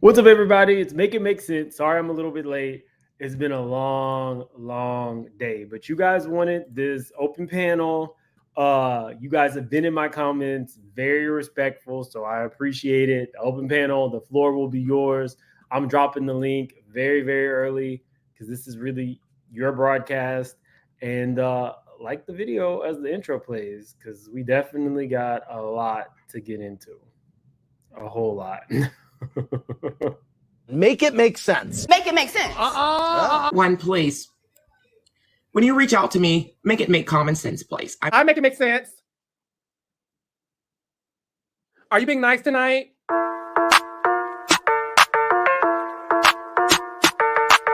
What's up, everybody? It's Make It Make Sense. Sorry I'm a little bit late. It's been a long day, but you guys wanted this open panel. You guys have been in my comments, very respectful, so I appreciate it. The open panel, the floor will be yours. I'm dropping the link very early because this is really your broadcast. And like the video as the intro plays, because we definitely got a lot to get into. A whole lot. Make it make sense. Make it make sense. One, please. When you reach out to me, make it make common sense, please. I make it make sense. Are you being nice tonight?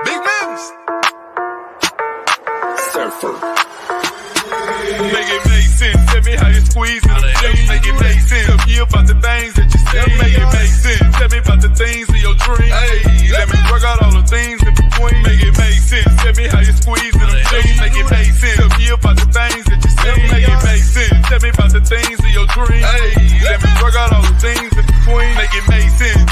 Big Mims. Surfer. Make it make sense. Tell me how you squeeze it. Make it make sense. Tell me about the things that you say. Make it make sense. Tell me about the things of your dreams. Hey, let me work out all the things in between. Make it make sense. Tell me how you squeeze it. Make it make sense. Tell me about the things that you say. Make it make sense. Tell me about the things of your dreams. Hey, let me work out all the things in between. Make it make sense.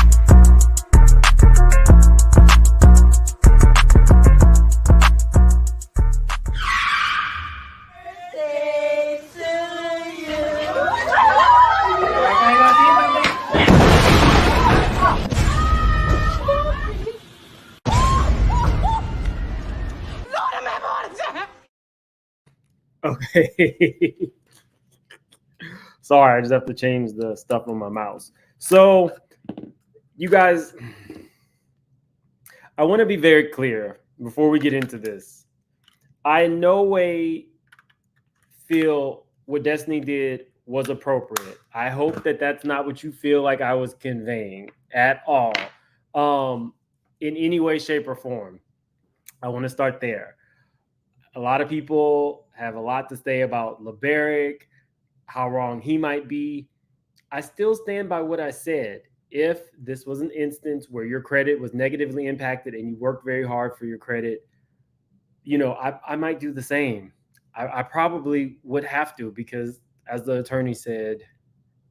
Okay. Sorry, I just have to change the stuff on my mouse. So, you guys, I want to be very clear before we get into this. I in no way feel what Destiny did was appropriate. I hope that that's not what you feel like I was conveying at all, in any way, shape, or form. I want to start there. A lot of people have a lot to say about LaBerrick, how wrong he might be. I still stand by what I said. If this was an instance where your credit was negatively impacted and you worked very hard for your credit, you know, I might do the same. I probably would have to, because as the attorney said,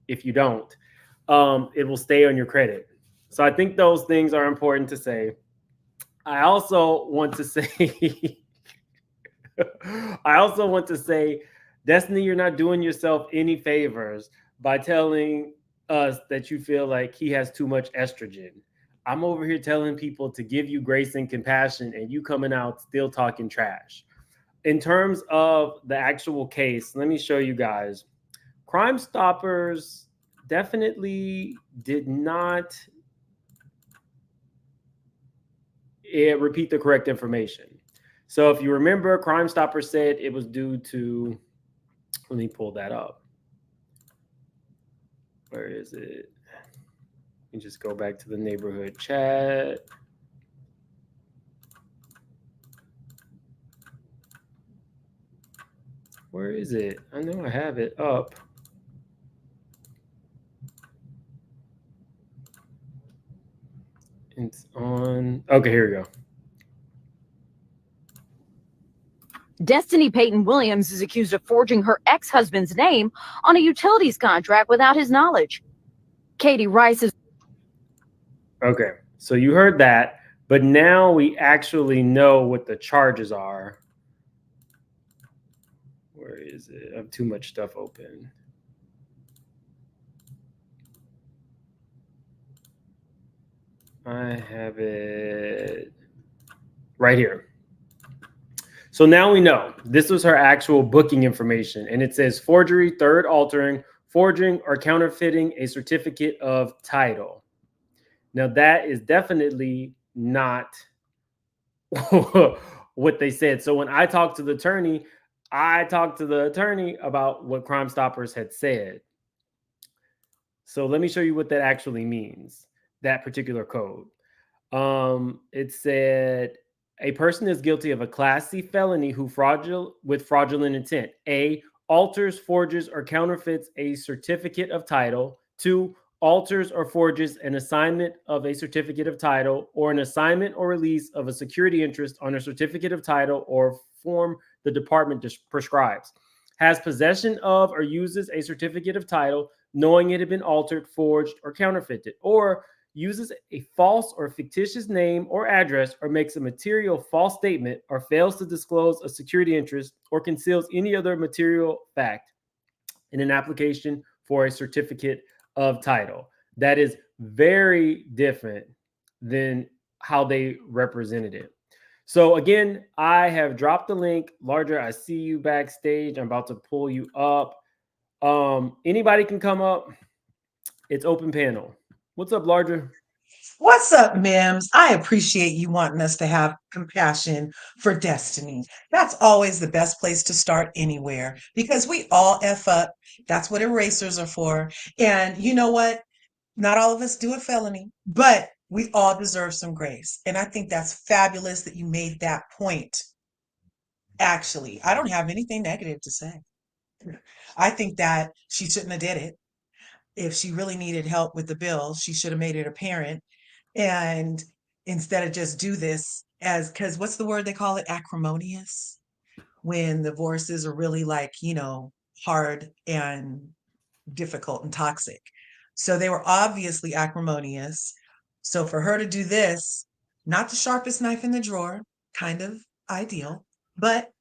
if you don't, it will stay on your credit. So I think those things are important to say. I also want to say... Destiny, you're not doing yourself any favors by telling us that you feel like he has too much estrogen. I'm over here telling people to give you grace and compassion, and you coming out still talking trash. In terms of the actual case, let me show you guys. Crime Stoppers definitely did not repeat the correct information. So if you remember, Crime Stoppers said it was due to, let me pull that up. Where is it? Let me just go back to the neighborhood chat. Where is it? I know I have it up. It's on, okay, here we go. Destiny Peyton Williams is accused of forging her ex-husband's name on a utilities contract without his knowledge. Katie Rice is... Okay, so you heard that, but now we actually know what the charges are. Where is it? I have too much stuff open. I have it right here. So now we know this was her actual booking information, and it says forgery, third altering, forging, or counterfeiting a certificate of title. Now that is definitely not what they said. So when I talked to the attorney, about what Crime Stoppers had said. So let me show you what that actually means, that particular code. It said, a person is guilty of a Class C felony who with fraudulent intent. A, alters, forges, or counterfeits a certificate of title. 2, alters or forges an assignment of a certificate of title or an assignment or release of a security interest on a certificate of title or form the department prescribes. Has possession of or uses a certificate of title knowing it had been altered, forged, or counterfeited. Or uses a false or fictitious name or address, or makes a material false statement, or fails to disclose a security interest, or conceals any other material fact in an application for a certificate of title. That is very different than how they represented it. So again, I have dropped the link. Larger, I see you backstage. I'm about to pull you up. Anybody can come up. It's open panel. What's up, Larger? What's up, Mims? I appreciate you wanting us to have compassion for Destiny. That's always the best place to start anywhere because we all F up. That's what erasers are for. And you know what? Not all of us do a felony, but we all deserve some grace. And I think that's fabulous that you made that point. Actually, I don't have anything negative to say. I think that she shouldn't have did it. If she really needed help with the bill, she should have made it apparent. And instead of just do this as, because what's the word they call it? Acrimonious. When divorces are really like, hard and difficult and toxic. So they were obviously acrimonious. So for her to do this, not the sharpest knife in the drawer, kind of ideal, but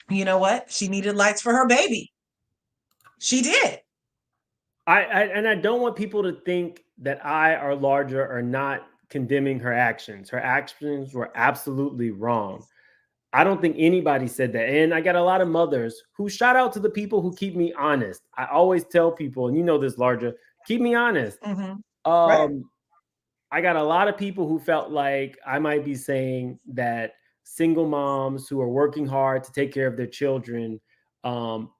you know what? She needed lights for her baby. She did. I don't want people to think that I or Larger are not condemning her actions. Her actions were absolutely wrong. I don't think anybody said that. And I got a lot of mothers who shout out to the people who keep me honest. I always tell people, and you know this, Larger, keep me honest. Mm-hmm. Right. I got a lot of people who felt like I might be saying that single moms who are working hard to take care of their children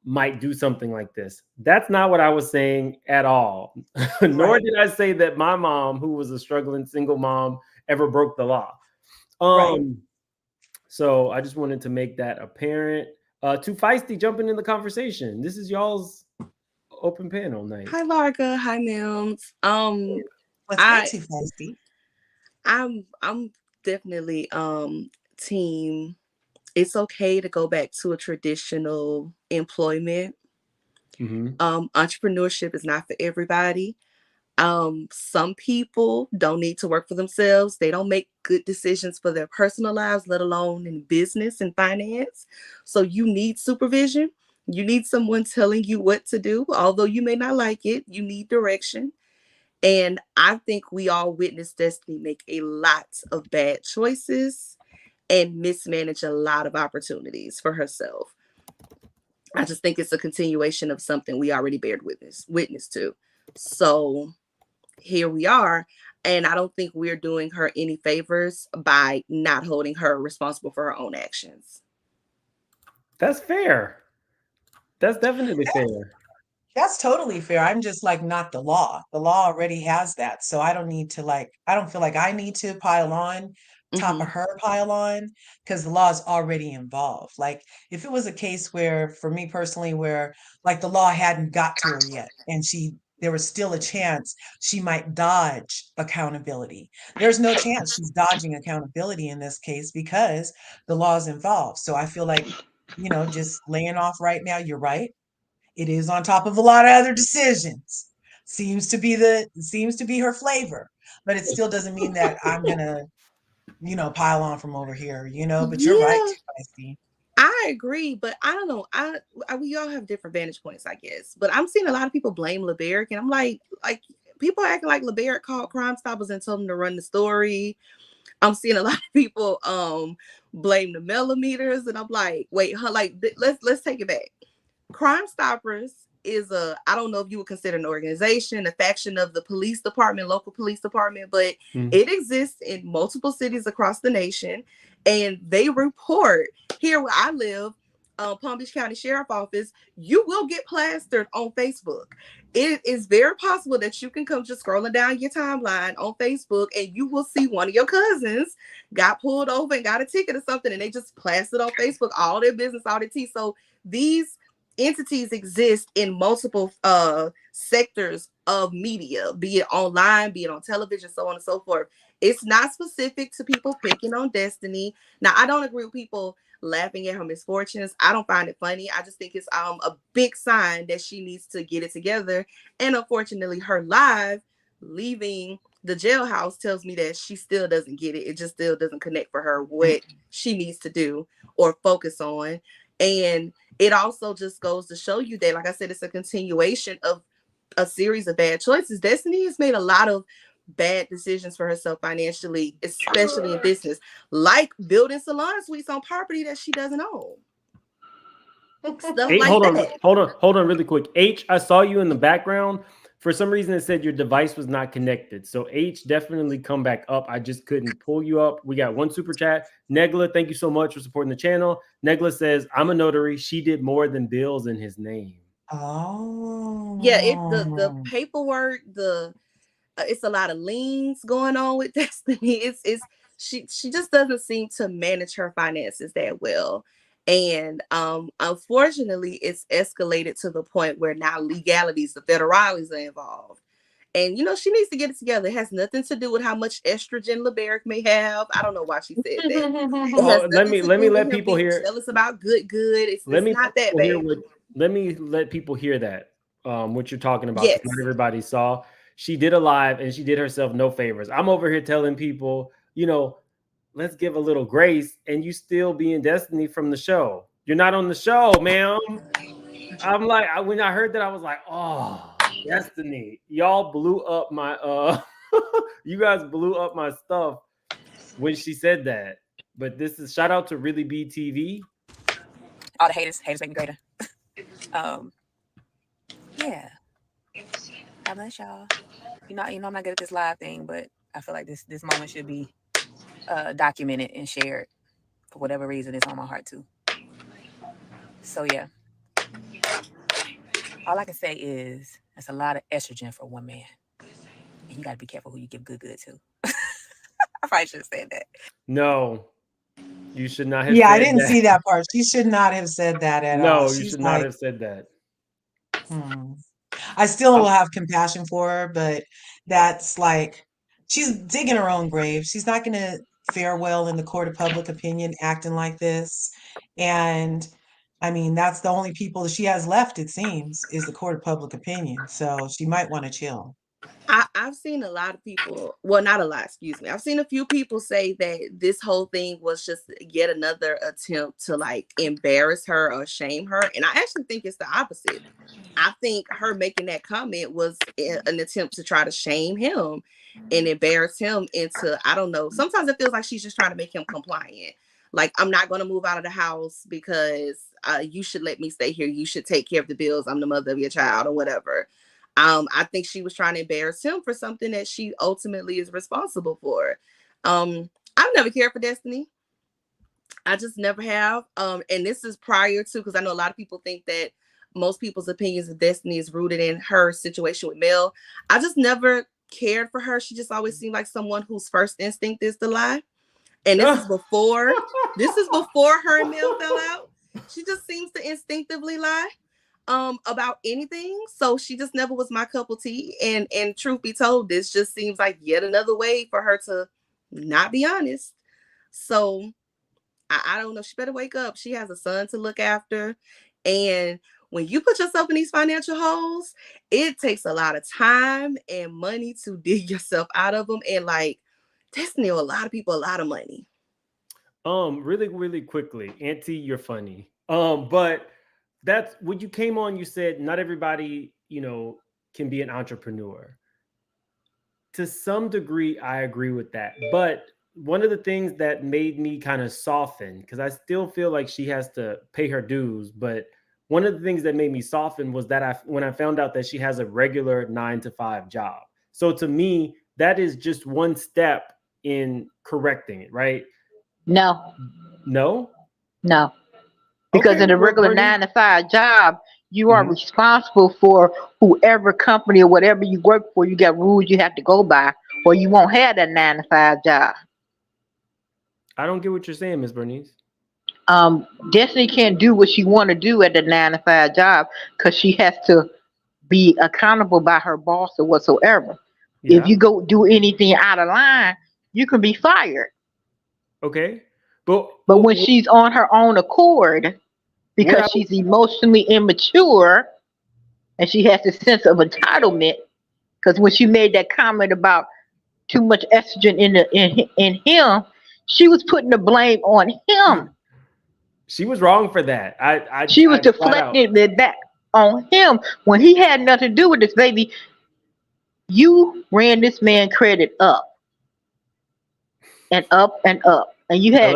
might do something like this. That's not what I was saying at all. Nor did I say that my mom, who was a struggling single mom, ever broke the law. So I just wanted to make that apparent. Too Feisty jumping in the conversation. This is y'all's open panel night. Hi, Larga. Hi, Mims. What's Too Feisty? I'm definitely team. It's okay to go back to a traditional employment. Mm-hmm. Entrepreneurship is not for everybody. Some people don't need to work for themselves. They don't make good decisions for their personal lives, let alone in business and finance. So you need supervision. You need someone telling you what to do. Although you may not like it, you need direction. And I think we all witnessed Destiny make a lot of bad choices and mismanage a lot of opportunities for herself. I just think it's a continuation of something we already bared witness to. So here we are. And I don't think we're doing her any favors by not holding her responsible for her own actions. That's fair. That's definitely fair. That's totally fair. I'm just like, not the law. The law already has that. So I don't need to I don't feel like I need to pile on top of her pile on because the law is already involved. Like if it was a case where, for me personally, where like the law hadn't got to her yet and there was still a chance she might dodge accountability. There's no chance she's dodging accountability in this case because the law is involved. So I feel like, just laying off right now, you're right. It is on top of a lot of other decisions. Seems to be her flavor, but it still doesn't mean that I'm gonna pile on from over here, but you're right, Feisty. I agree, but I don't know. We all have different vantage points, I guess. But I'm seeing a lot of people blame LaBerrick, and I'm like people acting like LaBerrick called Crime Stoppers and told them to run the story. I'm seeing a lot of people blame the millimeters, and I'm like, wait, let's take it back. Crime Stoppers is I don't know if you would consider an organization, a faction of the police department, local police department, but it exists in multiple cities across the nation. And they report here where I live, Palm Beach County Sheriff Office, you will get plastered on Facebook. It is very possible that you can come just scrolling down your timeline on Facebook and you will see one of your cousins got pulled over and got a ticket or something, and they just plastered on Facebook all their business, all their tea. So these entities exist in multiple sectors of media, be it online, be it on television, so on and so forth. It's not specific to people picking on Destiny. Now, I don't agree with people laughing at her misfortunes. I don't find it funny. I just think it's a big sign that she needs to get it together. And unfortunately, her live leaving the jailhouse tells me that she still doesn't get it. It just still doesn't connect for her what she needs to do or focus on. And it also just goes to show you that, like I said, it's a continuation of a series of bad choices. Destiny has made a lot of bad decisions for herself financially, especially in business, like building salon suites on property that she doesn't own. Stuff Hey, like hold that. on really quick. H, I saw you in the background. For some reason, it said your device was not connected. So H, definitely come back up. I just couldn't pull you up. We got one super chat. Negla, thank you so much for supporting the channel. Negla says, I'm a notary. She did more than bills in his name. Oh. Yeah, the paperwork, it's a lot of liens going on with Destiny. She just doesn't seem to manage her finances that well. And unfortunately, it's escalated to the point where now legalities, the federales are involved. And, she needs to get it together. It has nothing to do with how much estrogen LaBerrick may have. I don't know why she said that. Let me let people hear. Jealous about good. It's not that bad. Let me let people hear that, what you're talking about. Yes. Not everybody saw. She did a live and she did herself no favors. I'm over here telling people, let's give a little grace, and you still be in Destiny from the show. You're not on the show, ma'am. I'm like, when I heard that, I was like, oh, Destiny. Y'all blew up my you guys blew up my stuff when she said that. But this is shout out to Really Be TV. All the haters make me greater. Yeah. God bless y'all. I'm not good at this live thing, but I feel like this moment should be documented and shared for whatever reason it's on my heart too. So yeah. All I can say is that's a lot of estrogen for one man. And you gotta be careful who you give good to. I probably should have said that. No. You should not have said I didn't see that part. She should not have said that at all. No, you should not have said that. I still will have compassion for her, but that's like she's digging her own grave. She's not going to fare well in the court of public opinion acting like this. And I mean, that's the only people that she has left, it seems, is the court of public opinion. So she might want to chill. I've seen a lot of people, well, not a lot, excuse me. I've seen a few people say that this whole thing was just yet another attempt to like embarrass her or shame her. And I actually think it's the opposite. I think her making that comment was an attempt to try to shame him and embarrass him into, I don't know. Sometimes it feels like she's just trying to make him compliant. Like, I'm not going to move out of the house because you should let me stay here. You should take care of the bills. I'm the mother of your child or whatever. I think she was trying to embarrass him for something that she ultimately is responsible for. I've never cared for Destiny. I just never have. And this is prior to, because I know a lot of people think that most people's opinions of Destiny is rooted in her situation with Mel. I just never cared for her. She just always seemed like someone whose first instinct is to lie. And this is before her and Mel fell out. She just seems to instinctively lie about anything. So she just never was my cup of tea. And truth be told, this just seems like yet another way for her to not be honest. So I don't know. She better wake up. She has a son to look after. And when you put yourself in these financial holes, it takes a lot of time and money to dig yourself out of them. And like, Destiny owe a lot of people a lot of money. Really, really quickly, Auntie, you're funny. But that's when you came on, you said not everybody, can be an entrepreneur. To some degree, I agree with that. But one of the things that made me kind of soften, because I still feel like she has to pay her dues, but one of the things that made me soften was that when I found out that she has a regular 9-to-5 job. So to me, that is just one step in correcting it, right? No. Because Okay, in a regular Bernie. 9-to-5 job, you are responsible for whoever company or whatever you work for. You got rules you have to go by, or you won't have that 9-to-5 job. I don't get what you're saying, Ms. Bernice. Destiny can't do what she want to do at the 9-to-5 job because she has to be accountable by her boss or whatsoever. Yeah. If you go do anything out of line, you can be fired. Okay. But when she's on her own accord, because she's emotionally immature and she has a sense of entitlement, because when she made that comment about too much estrogen in him, she was putting the blame on him. She was wrong for that. She was I flat out. deflecting it back on him when he had nothing to do with this, baby. You ran this man credit up and up and up, and you had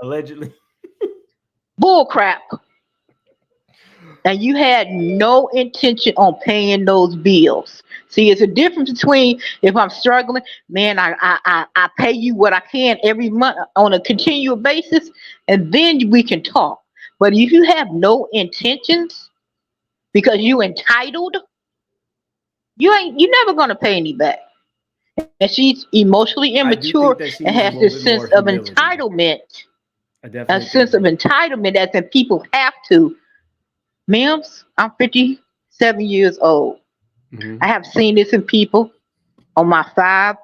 Allegedly. bull crap. And you had no intention on paying those bills. See, it's a difference between if I'm struggling, man, I pay you what I can every month on a continual basis, and then we can talk. But if you have no intentions because you entitled, you're never gonna pay any back. And she's emotionally immature and has this sense of entitlement. A sense of entitlement that the people have to. Mims, I'm 57 years old. I have seen this in people on my 5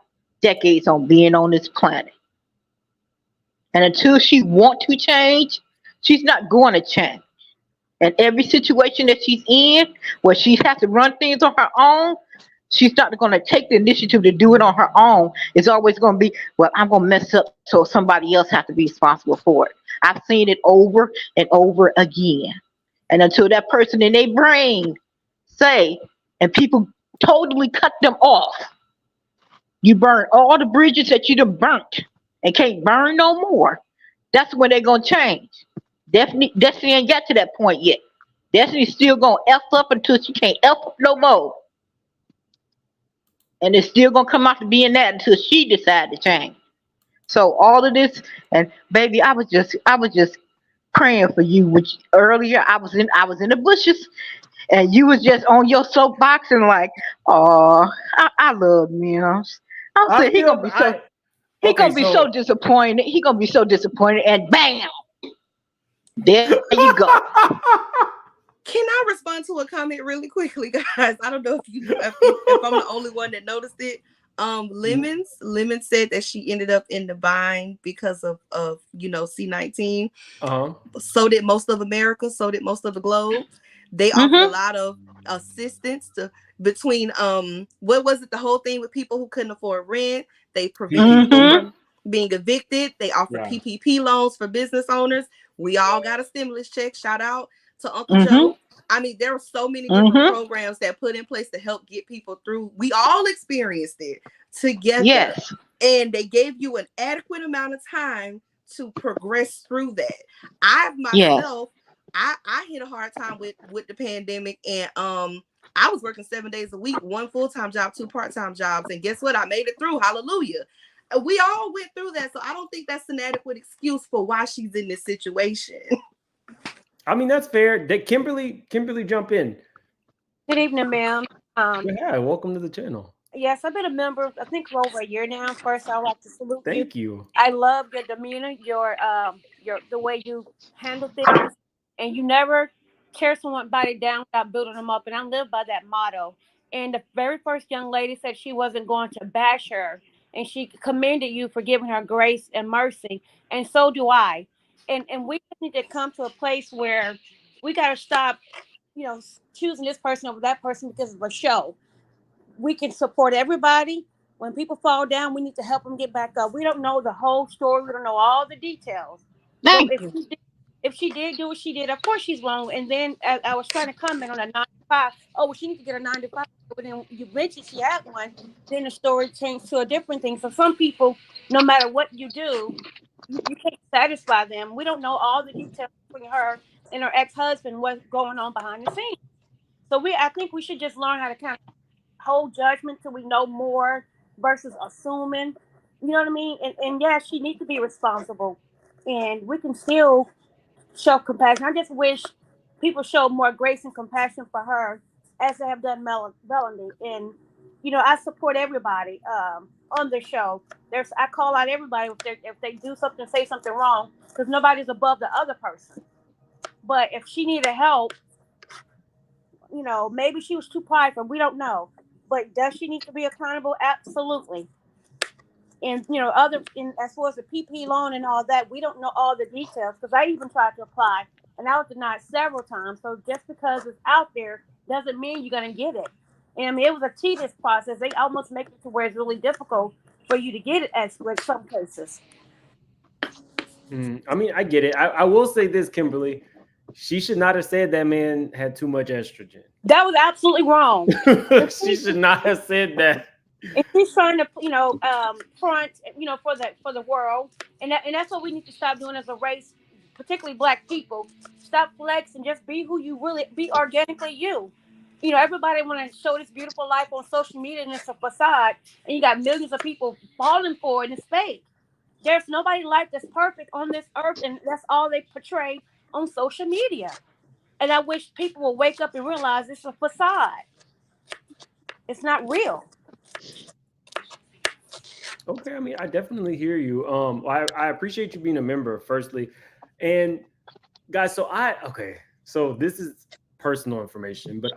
decades on being on this planet. And until she wants to change, she's not going to change. And every situation that she's in, where she has to run things on her own, she's not going to take the initiative to do it on her own. It's always going to be, well, I'm going to mess up, so somebody else has to be responsible for it. I've seen it over and over again. And until that person in their brain say, and people totally cut them off, you burn all the bridges that you done burnt and can't burn no more, that's when they're going to change. Destiny ain't got to that point yet. Destiny's still going to F up until she can't F up no more. And it's still going to come out to being that until she decides to change. So all of this, and baby, I was just praying for you, which earlier I was in the bushes and you was just on your soapbox and like, oh, I love Mims. I said he gonna be so disappointed. He gonna be so disappointed, and bam, there you go. Can I respond to a comment really quickly, guys? I don't know if I'm the only one that noticed it. Lemon said that she ended up in the bind because of C-19. So did most of America. So did most of the globe. They offered a lot of assistance between what was it? The whole thing with people who couldn't afford rent. They prevented people from being evicted. They offered PPP loans for business owners. We all got a stimulus check. Shout out to Uncle Joe. I mean, there were so many different programs that put in place to help get people through. We all experienced it together. Yes. And they gave you an adequate amount of time to progress through that. I myself, I hit a hard time with the pandemic, and I was working 7 days a week, 1 full-time job, 2 part-time jobs. And guess what? I made it through. Hallelujah. We all went through that. So I don't think that's an adequate excuse for why she's in this situation. I mean, that's fair. Kimberly, jump in. Good evening, ma'am. Yeah, welcome to the channel. Yes, I've been a member, I think, for over a year now. First, I'd like to salute you. Thank you. I love your demeanor, your the way you handle things, and you never tear somebody down without building them up. And I live by that motto. And the very first young lady said she wasn't going to bash her, and she commended you for giving her grace and mercy, and so do I. And we need to come to a place where we got to stop, choosing this person over that person because of a show. We can support everybody. When people fall down, we need to help them get back up. We don't know the whole story. We don't know all the details. So if she did do what she did, of course she's wrong. And then I was trying to comment on a 9 to 5. Oh, well, she needs to get a 9 to 5. But then you mentioned she had one. Then the story changed to a different thing. So some people, no matter what you do, you can't satisfy them. We don't know all the details between her and her ex-husband, what's going on behind the scenes. So I think we should just learn how to kind of hold judgment till we know more versus assuming. You know what I mean? And yeah, she needs to be responsible. And we can still show compassion. I just wish people showed more grace and compassion for her as they have done Melanie. And I support everybody on the show. I call out everybody if they do something, say something wrong, because nobody's above the other person. But if she needed help, maybe she was too prideful. We don't know. But does she need to be accountable? Absolutely. And as far as the PP loan and all that, we don't know all the details, because I even tried to apply and I was denied several times. So just because it's out there doesn't mean you're going to get it. And I mean, it was a tedious process. They almost make it to where it's really difficult for you to get it at with some cases. I mean, I get it. I will say this, Kimberly. She should not have said that man had too much estrogen. That was absolutely wrong. She should not have said that. And she's trying to, front, for the world, and that's what we need to stop doing as a race, particularly Black people. Stop flexing, just be who you really be, organically you. Everybody want to show this beautiful life on social media, and it's a facade, and you got millions of people falling for it, and it's fake. There's nobody life that's perfect on this earth, and that's all they portray on social media. And I wish people will wake up and realize it's a facade. It's not real. Okay, I mean, I definitely hear you. I appreciate you being a member, firstly. And guys, so this is personal information, but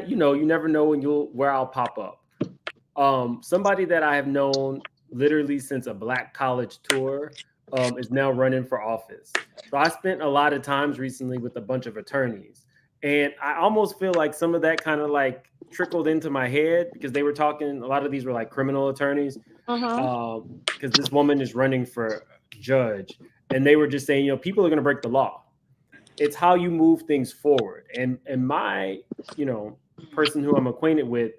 you never know where I'll pop up. Somebody that I have known literally since a Black college tour is now running for office. So I spent a lot of times recently with a bunch of attorneys, and I almost feel like some of that kind of like trickled into my head because they were talking, a lot of these were like criminal attorneys, because this woman is running for judge, and they were just saying, people are going to break the law. It's how you move things forward. And my, person who I'm acquainted with,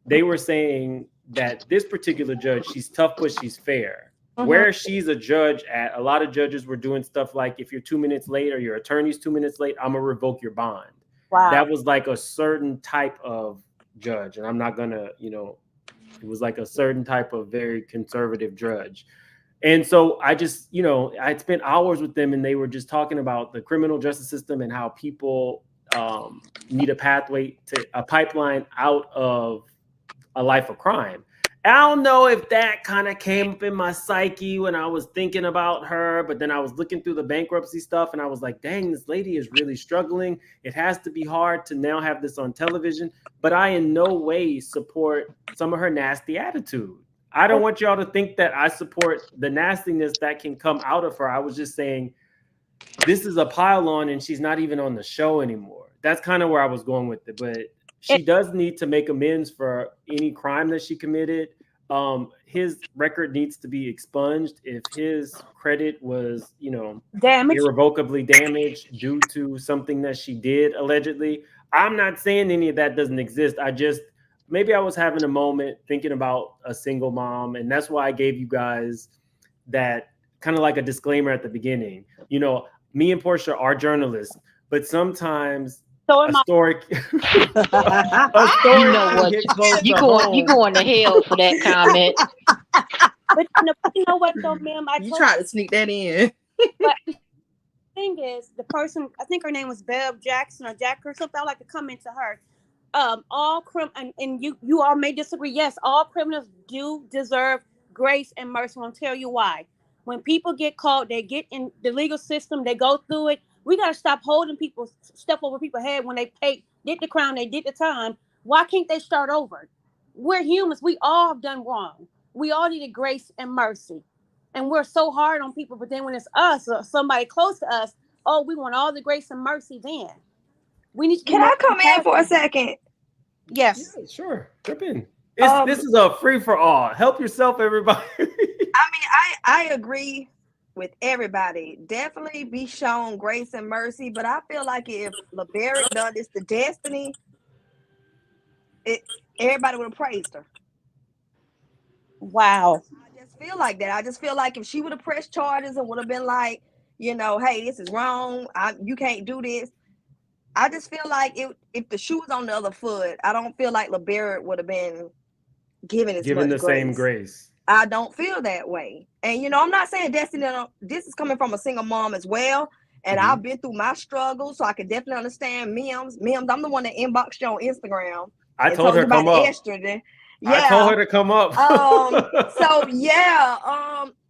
they were saying that this particular judge, she's tough, but she's fair. Where she's a judge at, a lot of judges were doing stuff like, if you're 2 minutes late or your attorney's 2 minutes late, I'm going to revoke your bond. Wow. That was like a certain type of judge. And I'm not going to, it was like a certain type of very conservative judge. And so I just, I'd spent hours with them, and they were just talking about the criminal justice system and how people need a pipeline out of a life of crime. I don't know if that kind of came up in my psyche when I was thinking about her, but then I was looking through the bankruptcy stuff, and I was like, dang, this lady is really struggling. It has to be hard to now have this on television, but I in no way support some of her nasty attitude. I don't want y'all to think that I support the nastiness that can come out of her. I was just saying, this is a pile on, and she's not even on the show anymore. That's kind of where I was going with it, but she does need to make amends for any crime that she committed. His record needs to be expunged if his credit was, irrevocably damaged due to something that she did allegedly. I'm not saying any of that doesn't exist. Maybe I was having a moment thinking about a single mom, and that's why I gave you guys that kind of like a disclaimer at the beginning. Me and Portia are journalists, but sometimes a story. You know what? You going to hell for that comment. But you know what, though, ma'am? You tried to sneak that in. But the thing is, the person, I think her name was Bev Jackson or Jack or something. I like to comment to her. All and you all may disagree. Yes, all criminals do deserve grace and mercy. I'll tell you why. When people get caught, they get in the legal system, they go through it. We got to stop holding people, step over people's head when they did the crime, they did the time. Why can't they start over? We're humans. We all have done wrong. We all needed grace and mercy. And we're so hard on people. But then when it's us or somebody close to us, we want all the grace and mercy then. We need to. Can I come in for a second? Yes. Yeah, sure. Jump in. This is a free for all. Help yourself, everybody. I agree with everybody. Definitely be shown grace and mercy. But I feel like if LaBerrick done this to Destiny, everybody would have praised her. Wow. I just feel like that. I just feel like if she would have pressed charges and would have been like, hey, this is wrong. You can't do this. I just feel like if the shoe was on the other foot, I don't feel like LaBerrick would have been given the same grace. I don't feel that way. And, I'm not saying Destiny, this is coming from a single mom as well. And I've been through my struggles, so I can definitely understand Mims. I'm the one that inboxed you on Instagram. I told her to come up. Yesterday. Yeah. I told her to come up.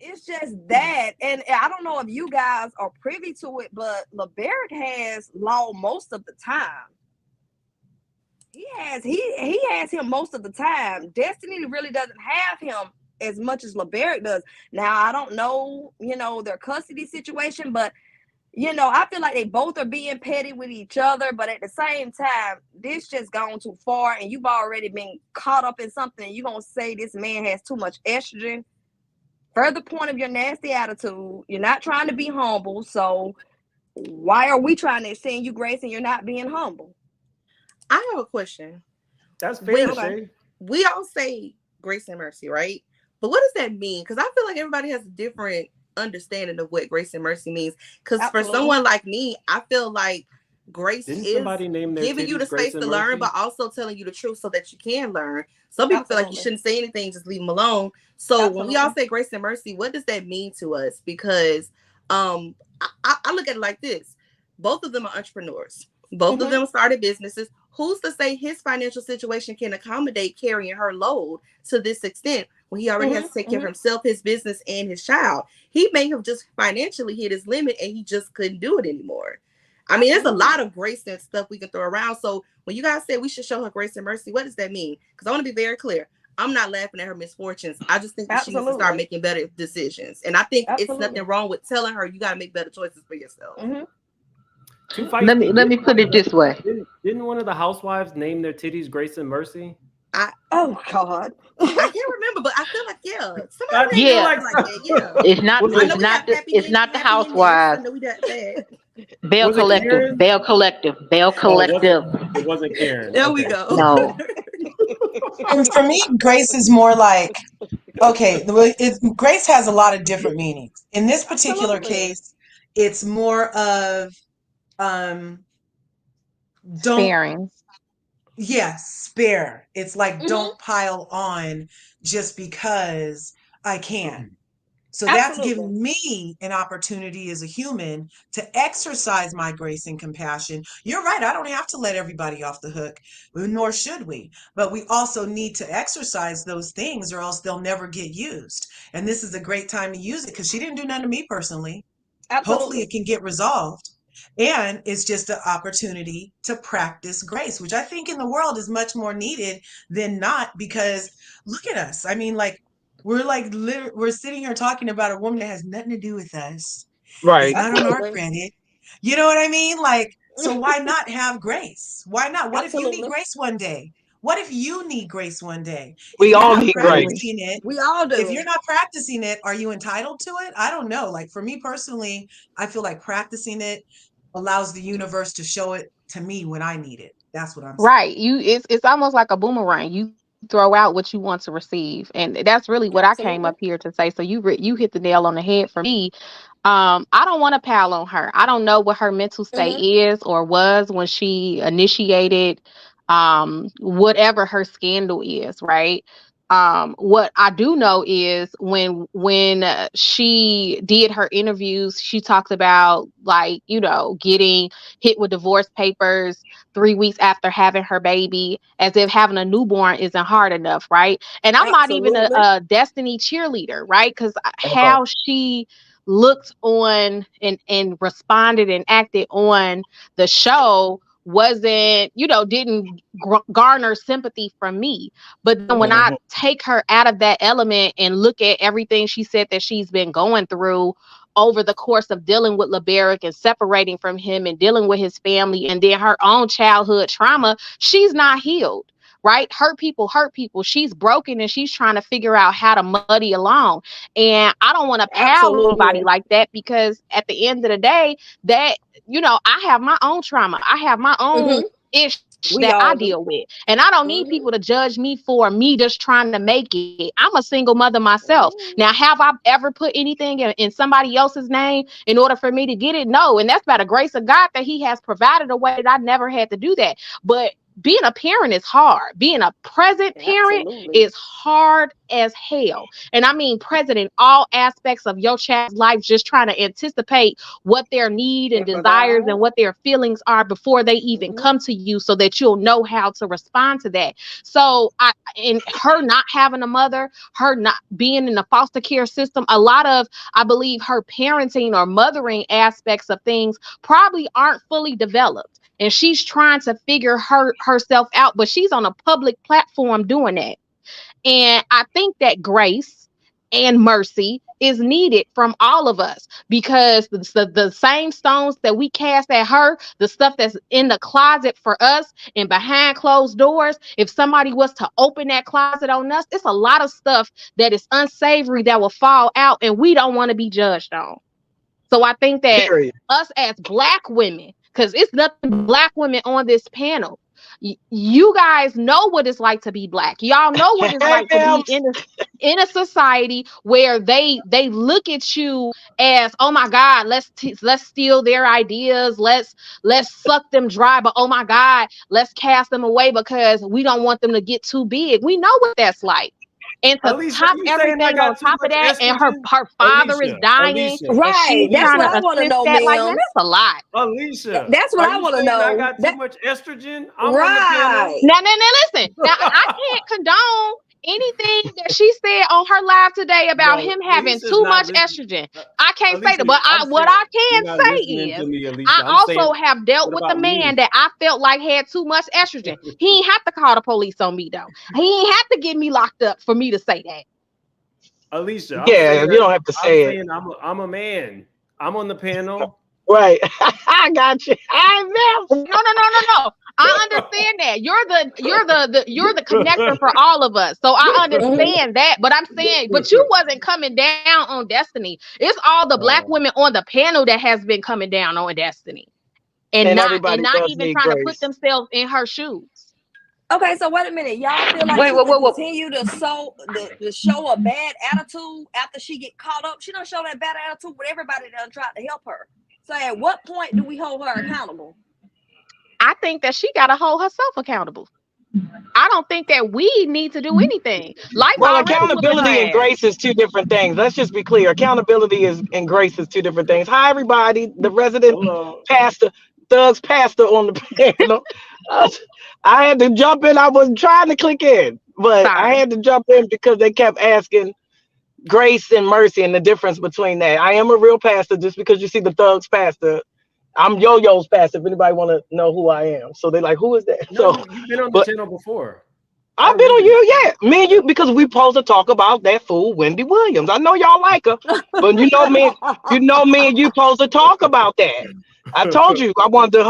It's just that. And I don't know if you guys are privy to it, but LaBerrick has law most of the time. He has him most of the time. Destiny really doesn't have him as much as LaBerrick does. Now, I don't know, their custody situation, but I feel like they both are being petty with each other, but at the same time, this just gone too far, and you've already been caught up in something. You're gonna say this man has too much estrogen. Further point of your nasty attitude. You're not trying to be humble, so why are we trying to extend you grace and you're not being humble? I have a question. That's fair, Shay. We all say grace and mercy, right? But what does that mean? Because I feel like everybody has a different understanding of what grace and mercy means. Because for someone like me, I feel like grace is giving you the space to learn, but also telling you the truth so that you can learn. Some people feel like you shouldn't say anything, just leave them alone. So when we all say grace and mercy, what does that mean to us? Because I look at it like this. Both of them are entrepreneurs. Both of them started businesses. Who's to say his financial situation can accommodate carrying her load to this extent when he already has to take care of himself, his business, and his child? He may have just financially hit his limit and he just couldn't do it anymore. I mean, there's a lot of grace and stuff we can throw around. So when you guys say we should show her grace and mercy, what does that mean? Because I want to be very clear. I'm not laughing at her misfortunes. I just think that she needs to start making better decisions. And I think it's nothing wrong with telling her you got to make better choices for yourself. Let me put it this way. Didn't one of the housewives name their titties Grace and Mercy? Oh God, I can't remember, but I feel like It's not the housewives. Bell Collective. It wasn't Karen. There we go. No. And for me, grace is more like, okay, grace has a lot of different meanings. In this particular case, it's more of sparing. Yes, spare. It's like don't pile on just because I can. So that's giving me an opportunity as a human to exercise my grace and compassion. You're right. I don't have to let everybody off the hook, nor should we. But we also need to exercise those things or else they'll never get used. And this is a great time to use it because she didn't do nothing to me personally. Hopefully it can get resolved. And it's just an opportunity to practice grace, which I think in the world is much more needed than not, because look at us. I mean, we're sitting here talking about a woman that has nothing to do with us. Right. It's not on our credit. You know what I mean? So why not have grace? Why not? What if you need grace one day? What if you need grace one day? We all need grace. We all do. If you're not practicing it, are you entitled to it? I don't know. Like for me personally, I feel like practicing it allows the universe to show it to me when I need it. That's what I'm saying. Right. It's almost like a boomerang. You throw out what you want to receive, and that's really what I came up here to say. So you hit the nail on the head for me. I don't want to pile on her. I don't know what her mental state is or was when she initiated whatever her scandal is, right? What I do know is when she did her interviews, she talked about getting hit with divorce papers 3 weeks after having her baby, as if having a newborn isn't hard enough, right? And I'm not even a Destiny cheerleader, right? Because how she looked on and responded and acted on the show wasn't, didn't garner sympathy from me. But then when I take her out of that element and look at everything she said that she's been going through over the course of dealing with LaBerrick and separating from him and dealing with his family and then her own childhood trauma, she's not healed. Right? Hurt people. She's broken and she's trying to figure out how to muddy along. And I don't want to pal nobody like that, because at the end of the day, that, I have my own trauma. I have my own issues that I deal with. And I don't need people to judge me for me just trying to make it. I'm a single mother myself. Now, have I ever put anything in somebody else's name in order for me to get it? No. And that's by the grace of God that he has provided a way that I never had to do that. But being a parent is hard. Being a present parent is hard as hell. And I mean present in all aspects of your child's life, just trying to anticipate what their need and desires and what their feelings are before they even come to you, so that you'll know how to respond to that. So in her not having a mother, her not being in the foster care system, a lot of, I believe, her parenting or mothering aspects of things probably aren't fully developed. And she's trying to figure herself out, but she's on a public platform doing that. And I think that grace and mercy is needed from all of us, because the same stones that we cast at her, the stuff that's in the closet for us and behind closed doors, if somebody was to open that closet on us, it's a lot of stuff that is unsavory that will fall out, and we don't want to be judged on. So I think that us as Black women, because it's nothing but Black women on this panel, you guys know what it's like to be Black. Y'all know what it's like to be in a society where they look at you as, oh my God, let's steal their ideas, let's suck them dry, but oh my God, let's cast them away because we don't want them to get too big. We know what that's like. And to top everything on top of that, and her father is dying. Right. That's what I want to know, man. Like, man, that's a lot. Alicia, that's what I want to know. I got too much estrogen. Right. Now, listen. Now, I can't condone anything that she said on her live today about him having too much estrogen. I can't say that, but what I can say is I also have dealt with a man that I felt like had too much estrogen. He ain't have to call the police on me though. He ain't have to get me locked up for me to say that. Alicia, you don't have to say it. I'm a man. I'm on the panel. Right. I got you. No. I understand that. You're the connector for all of us. So I understand that. But I'm saying, but you wasn't coming down on Destiny. It's all the Black women on the panel that has been coming down on Destiny. And not even trying to put themselves in her shoes. Okay, so wait a minute. Y'all feel like continue to show a bad attitude after she get caught up? She don't show that bad attitude with everybody that tried to help her. So at what point do we hold her accountable? I think that she got to hold herself accountable. I don't think that we need to do anything. Accountability and grace is two different things. Let's just be clear. Accountability and grace is two different things. Hi, everybody. The resident pastor, Thug's pastor on the panel. I had to jump in. I was trying to click in, but I had to jump in because they kept asking grace and mercy and the difference between that. I am a real pastor. Just because you see the Thug's pastor, I'm Yo-Yo's pastor. If anybody want to know who I am, so they like, who is that? No, you've been on the channel before. I've been on you, me and you, because we supposed to talk about that fool Wendy Williams. I know y'all like her, but you know me and you supposed to talk about that. I told you I wanted to,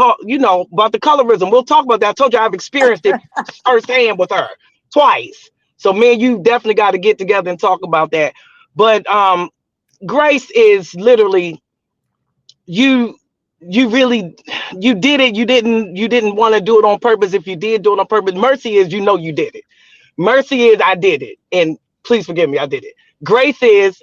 about the colorism. We'll talk about that. I told you I've experienced it firsthand with her twice. So me and you definitely got to get together and talk about that. But grace is literally you did it. You didn't want to do it on purpose. If you did do it on purpose, mercy is, you did it. Mercy is, I did it. And please forgive me, I did it. Grace is,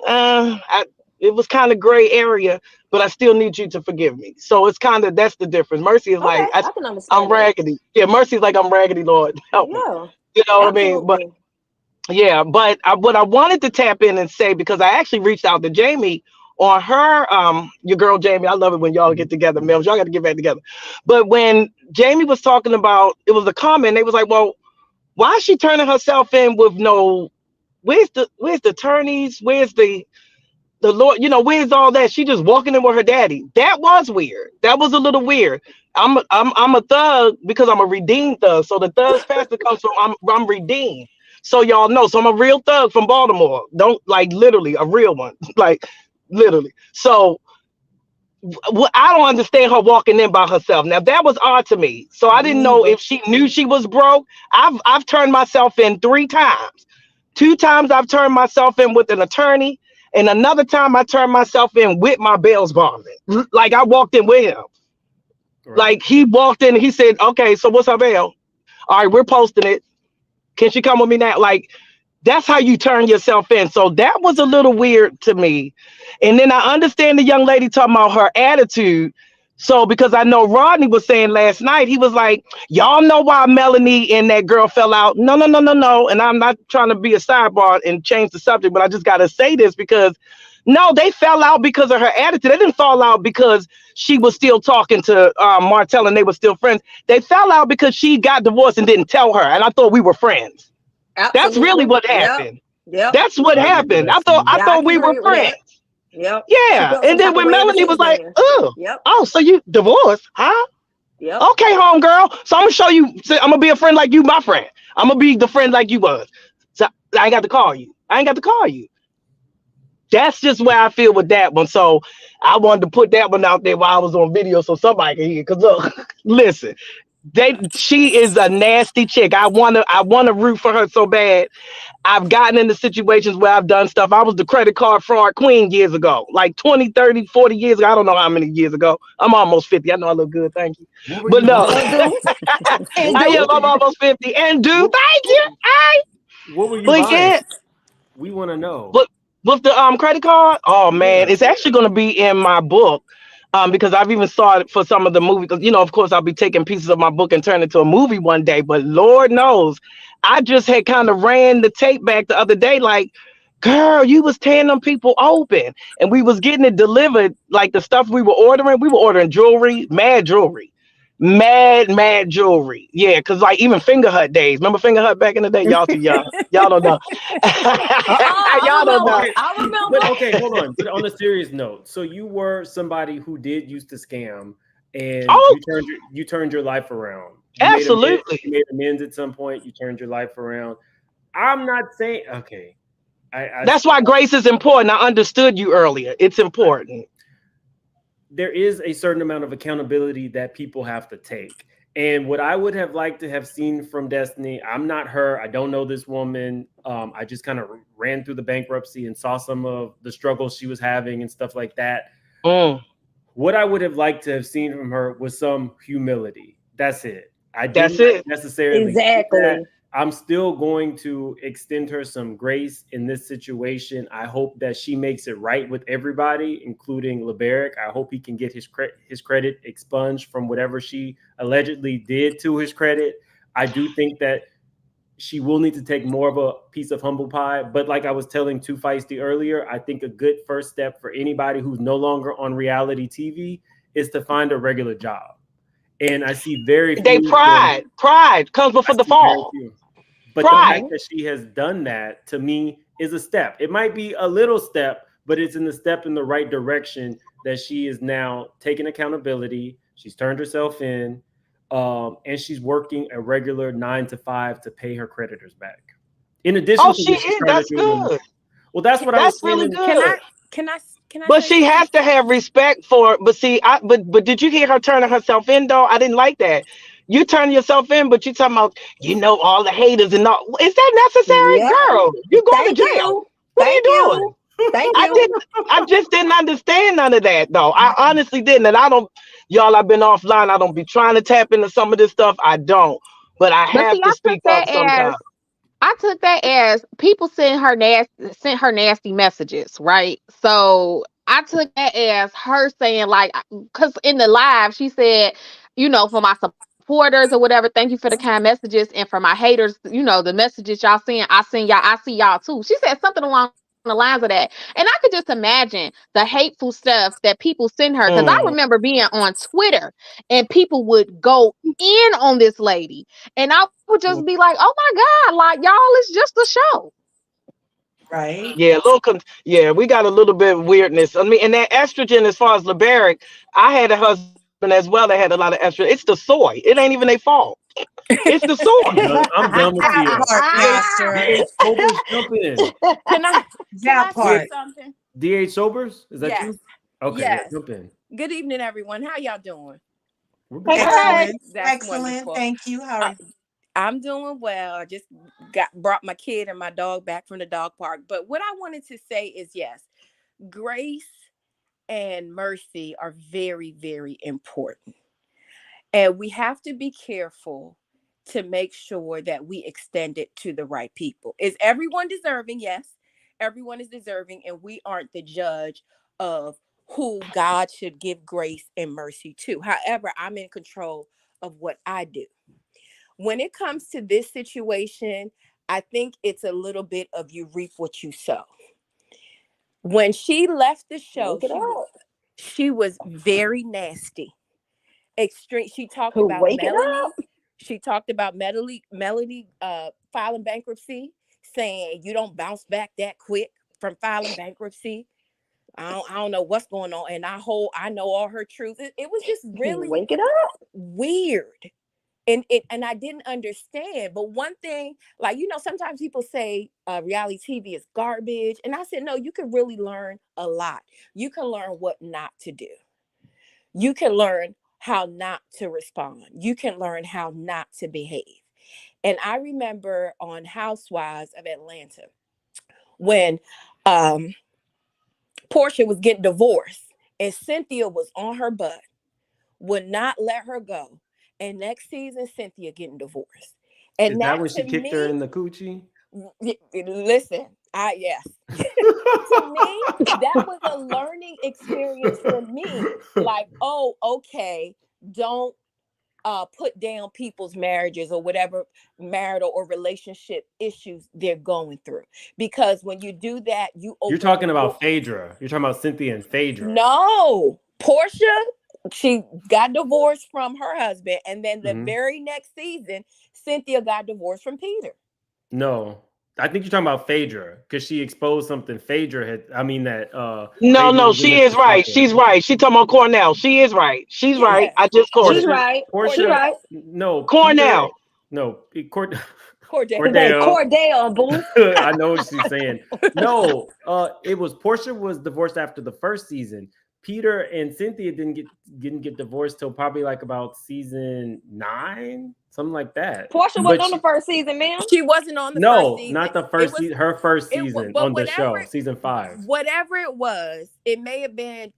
it was kind of gray area, but I still need you to forgive me. So it's kind of, that's the difference. Mercy is like, I'm raggedy. Yeah, mercy is like, I'm raggedy, Lord. Help me. You know what I mean? But yeah, but what I wanted to tap in and say, because I actually reached out to Jamie on her, your girl Jamie. I love it when y'all get together, Mills. Y'all got to get back together. But when Jamie was talking about, it was a comment, they was like, well, why is she turning herself in with where's the attorneys? Where's the Lord? Where's all that? She just walking in with her daddy. That was weird. That was a little weird. I'm a thug because I'm a redeemed thug. So the Thug's pastor comes from I'm redeemed. So y'all know. So I'm a real thug from Baltimore. Don't, like, literally a real one. Like, literally. So I don't understand her walking in by herself. Now that was odd to me. So I didn't know if she knew she was broke. I've turned myself in 3 times. 2 times I've turned myself in with an attorney, and another time I turned myself in with my bail's bondman. Like, I walked in with him. Right. Like, he walked in and he said, okay, so what's her bail? All right, we're posting it. Can she come with me now? Like, that's how you turn yourself in. So that was a little weird to me. And then I understand the young lady talking about her attitude. So, because I know Rodney was saying last night, he was like, y'all know why Melanie and that girl fell out. No. And I'm not trying to be a sidebar and change the subject, but I just got to say this because no, they fell out because of her attitude. They didn't fall out because she was still talking to Martell and they were still friends. They fell out because she got divorced and didn't tell her. And I thought we were friends. Absolutely. That's really what happened. Yep. That's what happened. I thought we were friends. Yep. Yeah. And then when Melanie was like, oh, so you divorced, huh? Yep. Okay, homegirl. So I'm gonna show you, I'm gonna be a friend like you, my friend. I'm gonna be the friend like you was. So I ain't got to call you. That's just where I feel with that one. So I wanted to put that one out there while I was on video so somebody can hear. Cause look, listen, she is a nasty chick. I wanna root for her so bad. I've gotten into situations where I've done stuff. I was the credit card fraud queen years ago, like 20, 30, 40 years ago. I don't know how many years ago. I'm almost 50. I know I look good. Thank you. What were But you no, buying? I'm almost 50. And do thank you. What were you But buying? yeah, We want to know. but with the credit card, oh man, Yeah. it's actually going to be in my book. Because I've even saw it for some of the movies. Because of course, I'll be taking pieces of my book and turn it to a movie one day. But Lord knows, I just had kind of ran the tape back the other day. Like, girl, you was tearing them people open, and we was getting it delivered. Like the stuff we were ordering jewelry, mad jewelry. Yeah, because like even Finger Hut days. Remember Finger Hut back in the day? Y'all too young. Y'all don't know. Y'all don't know. I remember. But okay, hold on. But on a serious note, so you were somebody who did used to scam, and you turned your life around. Absolutely. You made amends at some point. You turned your life around. I'm not saying okay. That's why grace is important. I understood you earlier. It's important. There is a certain amount of accountability that people have to take. And what I would have liked to have seen from Destiny, I'm not her. I don't know this woman. I just kind of ran through the bankruptcy and saw some of the struggles she was having and stuff like that. What I would have liked to have seen from her was some humility. That's it. I didn't necessarily exactly. that. I'm still going to extend her some grace in this situation. I hope that she makes it right with everybody, including LaBerrick. I hope he can get his credit expunged from whatever she allegedly did to his credit. I do think that she will need to take more of a piece of humble pie. But like I was telling Too Feisty earlier, I think a good first step for anybody who's no longer on reality TV is to find a regular job. And I see very few. Pride comes before the fall. But the fact that she has done that, to me, is a step. It might be a little step, but it's in step in the right direction that she is now taking accountability. She's turned herself in, and she's working a regular 9 to 5 to pay her creditors back. In addition, she is. That's good. Well, that's what I was saying. Really good. Can I? But she has to have respect for. But see, but did you hear her turning herself in though? I didn't like that. You turn yourself in, but you talking about all the haters and all. Is that necessary, girl? You going to jail? What are you doing? Thank you. I just didn't understand none of that though. I honestly didn't, and I don't. Y'all, I've been offline. I don't be trying to tap into some of this stuff. I don't, but I have to speak up sometimes. I took that as people sent her nasty messages, right? So I took that as her saying, like, because in the live she said, for my supporters or whatever, thank you for the kind messages, and for my haters, the messages y'all send, I see y'all too. She said something along the lines of that, and I could just imagine the hateful stuff that people send her, because I remember being on Twitter and people would go in on this lady, and I would just be like, oh my God, like, y'all, it's just a show. Right. Yeah, we got a little bit of weirdness. I mean, and that estrogen, as far as LaBerrick, I had a husband as well that had a lot of estrogen. It's the soy. It ain't even their fault. It's the soy. I'm done with you. Can I say something? DH Sobers? Is that Yes. you? Okay, Yes. jump in. Good evening, everyone. How y'all doing? Excellent. That's Excellent. wonderful. Thank you. How are you? I'm doing well. I just brought my kid and my dog back from the dog park. But what I wanted to say is, yes, grace and mercy are very, very important. And we have to be careful to make sure that we extend it to the right people. Is everyone deserving? Yes, everyone is deserving. And we aren't the judge of who God should give grace and mercy to. However, I'm in control of what I do. When it comes to this situation, I think it's a little bit of you reap what you sow. When she left the show, she was very nasty. Extreme. She talked about Melanie. She talked about Melanie filing bankruptcy, saying you don't bounce back that quick from filing bankruptcy. I don't know what's going on, and I know all her truth. It was just really weird. And I didn't understand. But one thing, like, sometimes people say reality TV is garbage. And I said, no, you can really learn a lot. You can learn what not to do. You can learn how not to respond. You can learn how not to behave. And I remember on Housewives of Atlanta, when Portia was getting divorced and Cynthia was on her butt, would not let her go. And next season, Cynthia getting divorced. And Is that when she kicked her in the coochie? Listen, yes. To me, that was a learning experience for me. Like, oh, okay, don't put down people's marriages or whatever marital or relationship issues they're going through. Because when you do that, You're talking about Phaedra. You're talking about Cynthia and Phaedra. No, Portia, she got divorced from her husband, and then the very next season, Cynthia got divorced from Peter. No, I think you're talking about Phaedra because she exposed something. Phaedra had, No, she is right. She's right. She talking about Cornell. She is right. She's right. I just called She's right. Portia, She's right. No, Cornell. Cordell, boo. I know what she's saying. No, it was Portia was divorced after the first season. Peter and Cynthia didn't get divorced till probably like about season 9, something like that. Portia wasn't on the first season, man. She wasn't on the first season. No, not the first season. Her first season on the show, season 5. Whatever it was, it may have been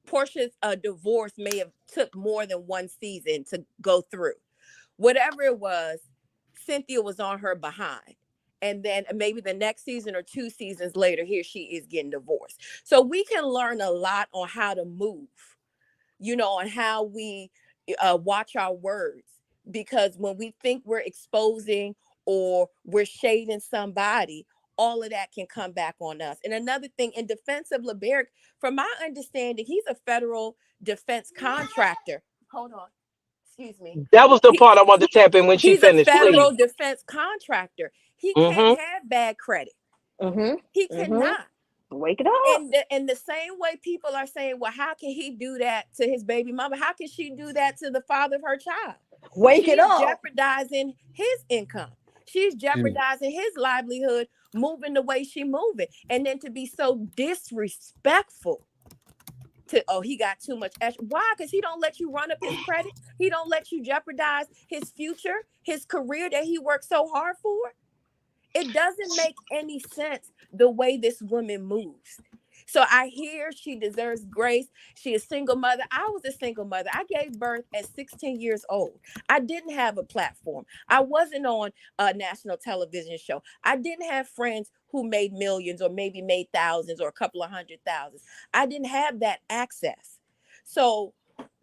Portia's divorce may have took more than one season to go through. Whatever it was, Cynthia was on her behind. And then maybe the next season or 2 seasons later, here she is getting divorced. So we can learn a lot on how to move, on how we watch our words. Because when we think we're exposing or we're shading somebody, all of that can come back on us. And another thing, in defense of LaBerrick, from my understanding, he's a federal defense contractor. Hold on. Excuse me. That was the part I wanted to tap in when she finished. He's a federal defense contractor. He can't have bad credit. He cannot. Wake it up. And the same way people are saying, well, how can he do that to his baby mama? How can she do that to the father of her child? Wake it up. She's jeopardizing his income. She's jeopardizing his livelihood, moving the way she moving. And then to be so disrespectful to, he got too much extra. Why? Because he don't let you run up his credit. He don't let you jeopardize his future, his career that he worked so hard for. It doesn't make any sense the way this woman moves. So I hear she deserves grace. She is a single mother. I was a single mother. I gave birth at 16 years old. I didn't have a platform. I wasn't on a national television show. I didn't have friends who made millions or maybe made thousands or a couple of 100,000. I didn't have that access. So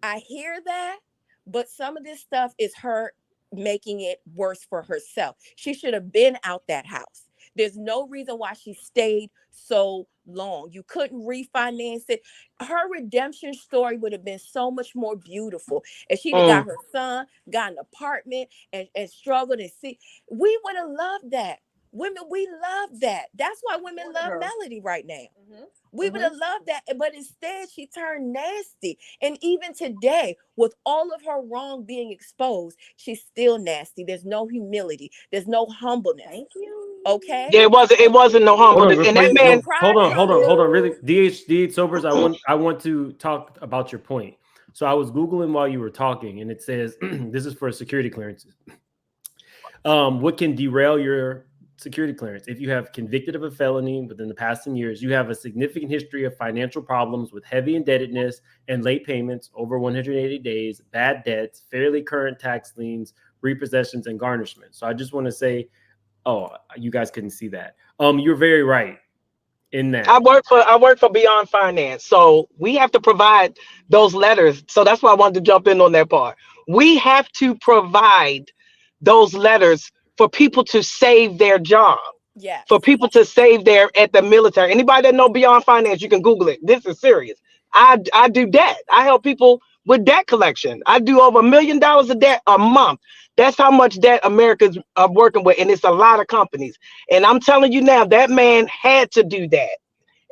I hear that, but some of this stuff is her making it worse for herself. She should have been out that house. There's no reason why she stayed so long. You couldn't refinance it. Her redemption story would have been so much more beautiful if she'd have got her son, got an apartment, and struggled and see. We would have loved that. Women, we love that. That's why women love Melody right now. We would have loved that, but instead she turned nasty. And even today, with all of her wrong being exposed, she's still nasty. There's no humility. There's no humbleness. Thank you. Okay. Yeah, it wasn't no humbleness. And that man. Hold on. Really, DH Sobers. I want to talk about your point. So I was Googling while you were talking, and it says this is for security clearances. What can derail your security clearance? If you have convicted of a felony within the past 10 years, you have a significant history of financial problems with heavy indebtedness and late payments over 180 days, bad debts, fairly current tax liens, repossessions, and garnishments. So I just want to say, you guys couldn't see that. You're very right in that. I work for Beyond Finance. So we have to provide those letters. So that's why I wanted to jump in on that part. We have to provide those letters for people to save their job. Yeah. For people to save at the military. Anybody that know Beyond Finance, you can Google it. This is serious. I do debt. I help people with debt collection. I do over $1 million of debt a month. That's how much debt America's working with. And it's a lot of companies. And I'm telling you now, that man had to do that.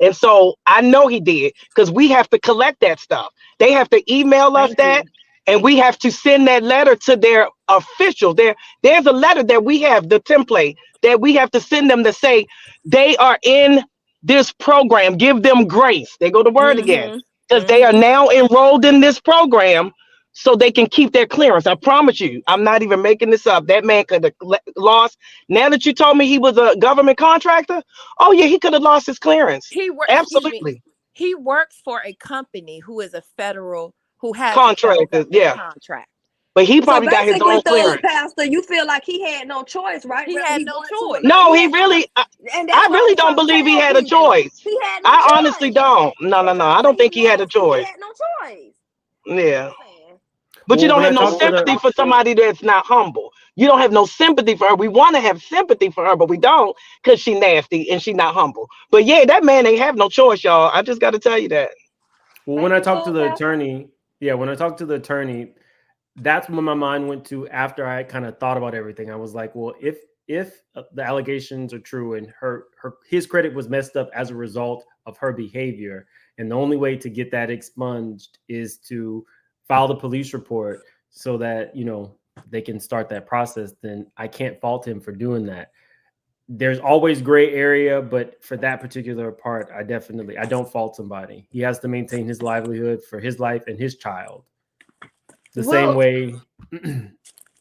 And so I know he did, because we have to collect that stuff. They have to email us that. And we have to send that letter to their officials. There's a letter that we have, the template, that we have to send them to say they are in this program. Give them grace. They go to word again. Because they are now enrolled in this program so they can keep their clearance. I promise you, I'm not even making this up. That man could have lost. Now that you told me he was a government contractor, oh yeah, he could have lost his clearance. Absolutely. He works for a company who is a federal, who has Contractor, yeah. contract. But he probably got his own clearance. Pastor, you feel like he had no choice, right? He had no choice. No, he really. I really don't believe he had a choice. He had no I choice. honestly don't. No. I don't think he had a choice. He had no choice. Yeah. But you don't have no sympathy for somebody that's not humble. You don't have no sympathy for her. We want to have sympathy for her, but we don't because she nasty and she not humble. But yeah, that man ain't have no choice, y'all. I just got to tell you that. Well, when I talked to the attorney, that's when my mind went to after I kind of thought about everything. I was like, well, if the allegations are true and his credit was messed up as a result of her behavior, and the only way to get that expunged is to file the police report so that, they can start that process, then I can't fault him for doing that. There's always gray area, but for that particular part, I don't fault somebody. He has to maintain his livelihood for his life and his child. Same way.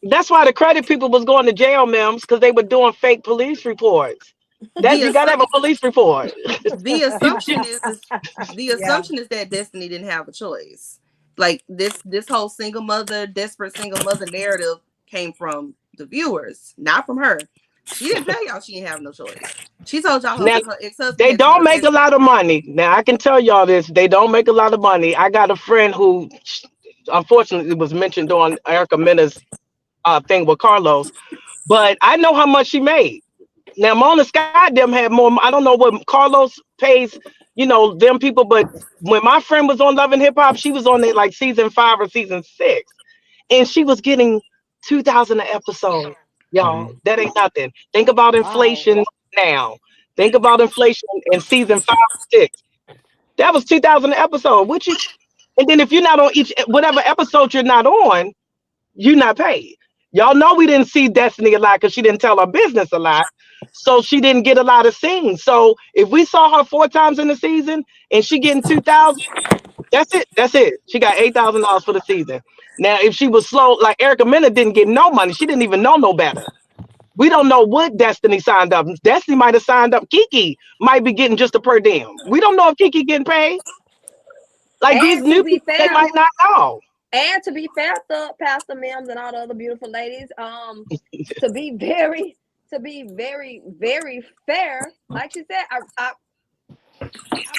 That's why the credit people was going to jail, Mims, because they were doing fake police reports. You gotta have a police report. The assumption is that Destiny didn't have a choice. Like this whole desperate single mother narrative came from the viewers, not from her. She didn't tell y'all she didn't have no choice. She told y'all her ex-husband. They don't make a lot of money. Now I can tell y'all this. They don't make a lot of money. I got a friend who unfortunately was mentioned on Erica Mena's thing with Carlos, but I know how much she made. Now Mona Sky them had more. I don't know what Carlos pays, them people, but when my friend was on Love and Hip Hop, she was on it like season 5 or season 6, and she was getting $2,000 an episode. Y'all, that ain't nothing. Think about inflation now. Think about inflation in season 5 or 6. That was $2,000 an episode. And then if you're not on whatever episode you're not on, you're not paid. Y'all know we didn't see Destiny a lot because she didn't tell her business a lot. So she didn't get a lot of scenes. So if we saw her 4 times in the season and she getting $2,000, that's it. She got $8,000 for the season. Now, if she was slow, like Erica Mena didn't get no money. She didn't even know no better. We don't know what Destiny signed up. Destiny might have signed up. Kiki might be getting just a per diem. We don't know if Kiki getting paid. Like these new people, they might not know. And to be fair to Pastor Mims and all the other beautiful ladies, to be very, very fair, like she said, I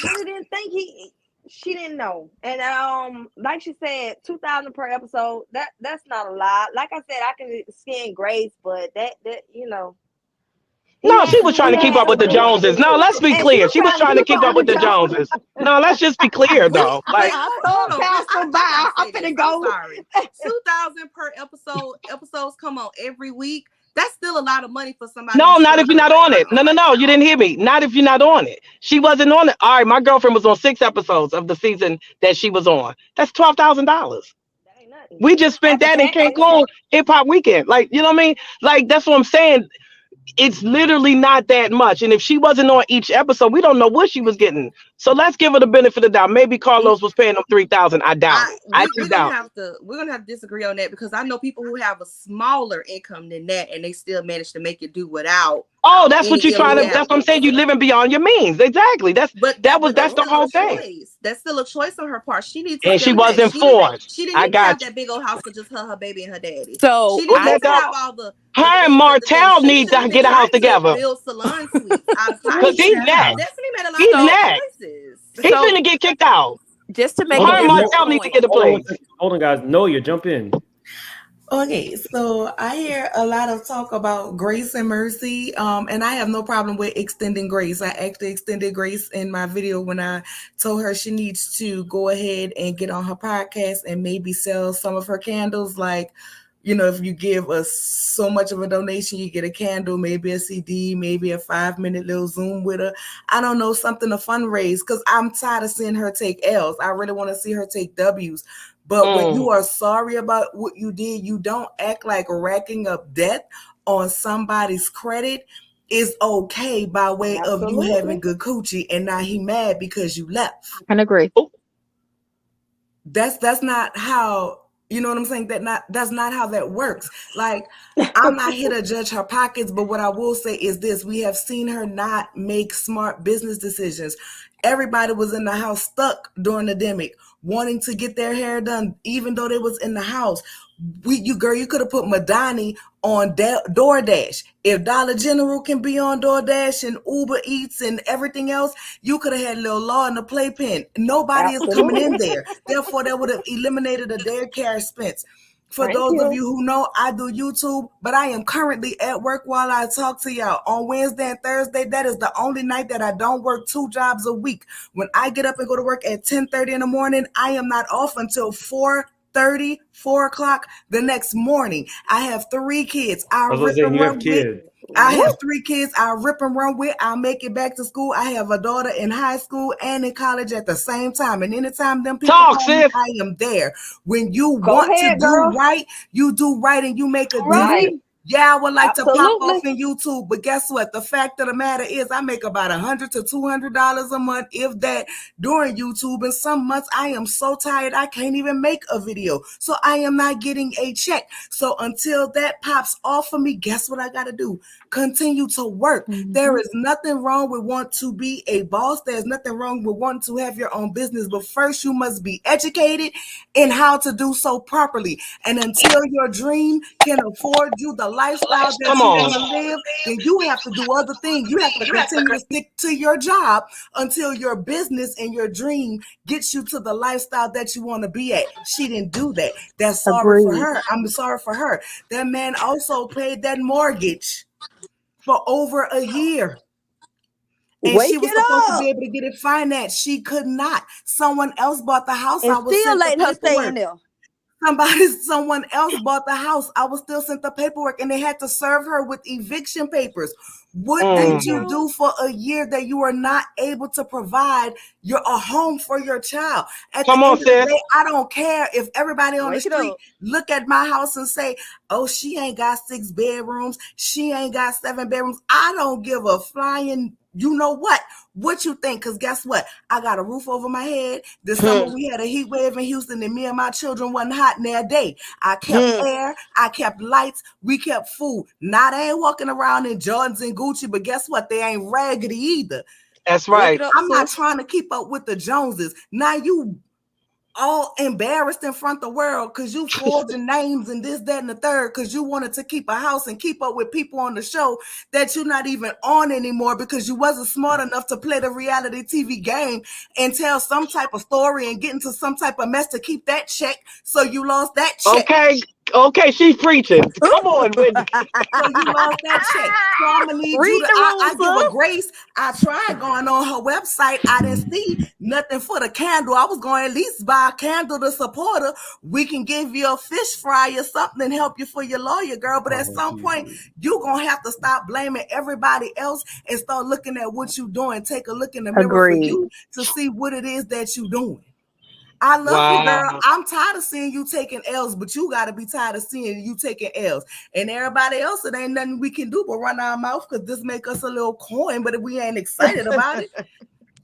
really didn't think she didn't know. And like she said, $2,000 per episode, that's not a lot. Like I said, I can skin Grace, but that No, she was trying to keep up with the Joneses. No, let's be clear. She was trying to keep up with the Joneses. No, let's just be clear though. Like I'm finna go. Sorry. $2,000 per episode. Episodes come on every week. That's still a lot of money for somebody. No, not if you're not on it. No, you didn't hear me. Not if you're not on it. She wasn't on it. All right, my girlfriend was on 6 episodes of the season that she was on. That's $12,000. We just spent that in Cancun Hip Hop Weekend. Like, you know what I mean? Like, that's what I'm saying. It's literally not that much. And if she wasn't on each episode, we don't know what she was getting. So let's give her the benefit of the doubt. Maybe Carlos was paying them $3,000. I doubt it. We're gonna have to disagree on that because I know people who have a smaller income than that and they still manage to make it do without. Oh, that's what you're trying to. That's what I'm saying. You're living beyond your means. Exactly. That's the whole thing. That's still a choice on her part. She needs to. And she wasn't forced. She didn't need to have that big old house for just her baby, and her daddy. So she didn't have all the. Her and Martell need to get a house together. Build salon suites because he's next. Destiny made a lot He's of next. choices. He's gonna get kicked out. Just to make her and Martell need to get a place. Hold on, guys. No, you jump in. Okay, so I hear a lot of talk about grace and mercy, and I have no problem with extending grace. I actually extended grace in my video when I told her she needs to go ahead and get on her podcast and maybe sell some of her candles. Like, if you give us so much of a donation, you get a candle, maybe a CD, maybe a 5-minute little Zoom with her. I don't know, something to fundraise, because I'm tired of seeing her take L's. I really want to see her take W's. But when you are sorry about what you did, you don't act like racking up debt on somebody's credit is okay by way of you having good coochie, and now he mad because you left. I can agree. That's not how, you know what I'm saying? That's not how that works. Like, I'm not here to judge her pockets, but what I will say is this: we have seen her not make smart business decisions. Everybody was in the house stuck during the pandemic, wanting to get their hair done, even though they was in the house. You could have put Madani on DoorDash. If Dollar General can be on DoorDash and Uber Eats and everything else, you could have had Lil Law in the playpen. Nobody is coming in there. Therefore, that would have eliminated a daycare expense. For those of you who know, I do YouTube, but I am currently at work while I talk to y'all. On Wednesday and Thursday, that is the only night that I don't work 2 jobs a week. When I get up and go to work at 10:30 in the morning, I am not off until 4:30, 4 o'clock the next morning. I have 3 kids. I have 3 kids. I rip and run with. I make it back to school. I have a daughter in high school and in college at the same time. And anytime them people call me, I am there. When you want to do right, you do right and you make a difference. Yeah, I would like to pop off in YouTube, but guess what? The fact of the matter is I make about $100 to $200 a month, if that, during YouTube. And some months I am so tired I can't even make a video. So I am not getting a check. So until that pops off for me, guess what I got to do? Continue to work. There is nothing wrong with wanting to be a boss. There's nothing wrong with wanting to have your own business. But first you must be educated in how to do so properly. And until your dream can afford you the lifestyle that you want to live, then you have to do other things. You have to continue to stick to your job until your business and your dream gets you to the lifestyle that you want to be at. She didn't do that. That's sorry for her. I'm sorry for her. That man also paid that mortgage for over a year. And she was supposed to be able to get it financed. She could not. Someone else bought the house. And I was still letting her stay in there. Someone else bought the house. I was still sent the paperwork, and they had to serve her with eviction papers. What did you do for a year that you are not able to provide a home for your child? At the end of the day, I don't care if everybody on the street look at my house and say, oh, she ain't got 6 bedrooms. She ain't got 7 bedrooms. I don't give a flying, you know what you think? Because guess what? I got a roof over my head. This summer we had a heat wave in Houston, and me and my children wasn't hot in their day. I kept air, I kept lights, we kept food. Now they ain't walking around in Jordans and Gucci, but guess what? They ain't raggedy either. That's right. I'm not trying to keep up with the Joneses. Now you all embarrassed in front of the world because you forging names and this, that, and the third because you wanted to keep a house and keep up with people on the show that you're not even on anymore because you wasn't smart enough to play the reality TV game and tell some type of story and get into some type of mess to keep that check. So you lost that check. Okay, she's preaching. Come on, Whitney. So you lost that check. So I'm gonna need you to. I give a grace. I tried going on her website. I didn't see nothing for the candle. I was going to at least buy a candle to support her. We can give you a fish fry or something and help you for your lawyer, girl. But at some point, you're gonna have to stop blaming everybody else and start looking at what you're doing. Take a look in the mirror for you to see what it is that you're doing. I love you, girl. I'm tired of seeing you taking L's, but you got to be tired of seeing you taking L's. And everybody else, it ain't nothing we can do but run our mouth because this make us a little coin, but we ain't excited about it.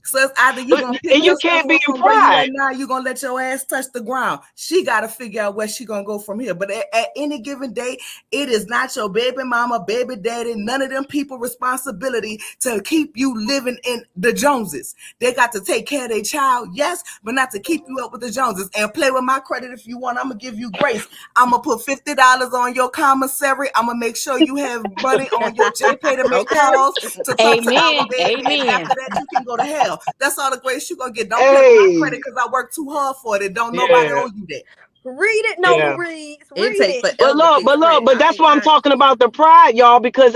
So it's either you're going to pick you can't be in pride. Now you're going to let your ass touch the ground. She got to figure out where she going to go from here. But at any given day, it is not your baby mama, baby daddy, none of them people responsibility to keep you living in the Joneses. They got to take care of their child, yes, but not to keep you up with the Joneses. And play with my credit if you want. I'm going to give you grace. I'm going to put $50 on your commissary. I'm going to make sure you have money on your JPay to make calls to talk to our baby. And after that, you can go to hell. That's all the grace you're gonna get. Don't play with my credit because I worked too hard for it. Don't nobody owe you that. Read it, no read it. But that's why I'm talking about the pride, y'all, because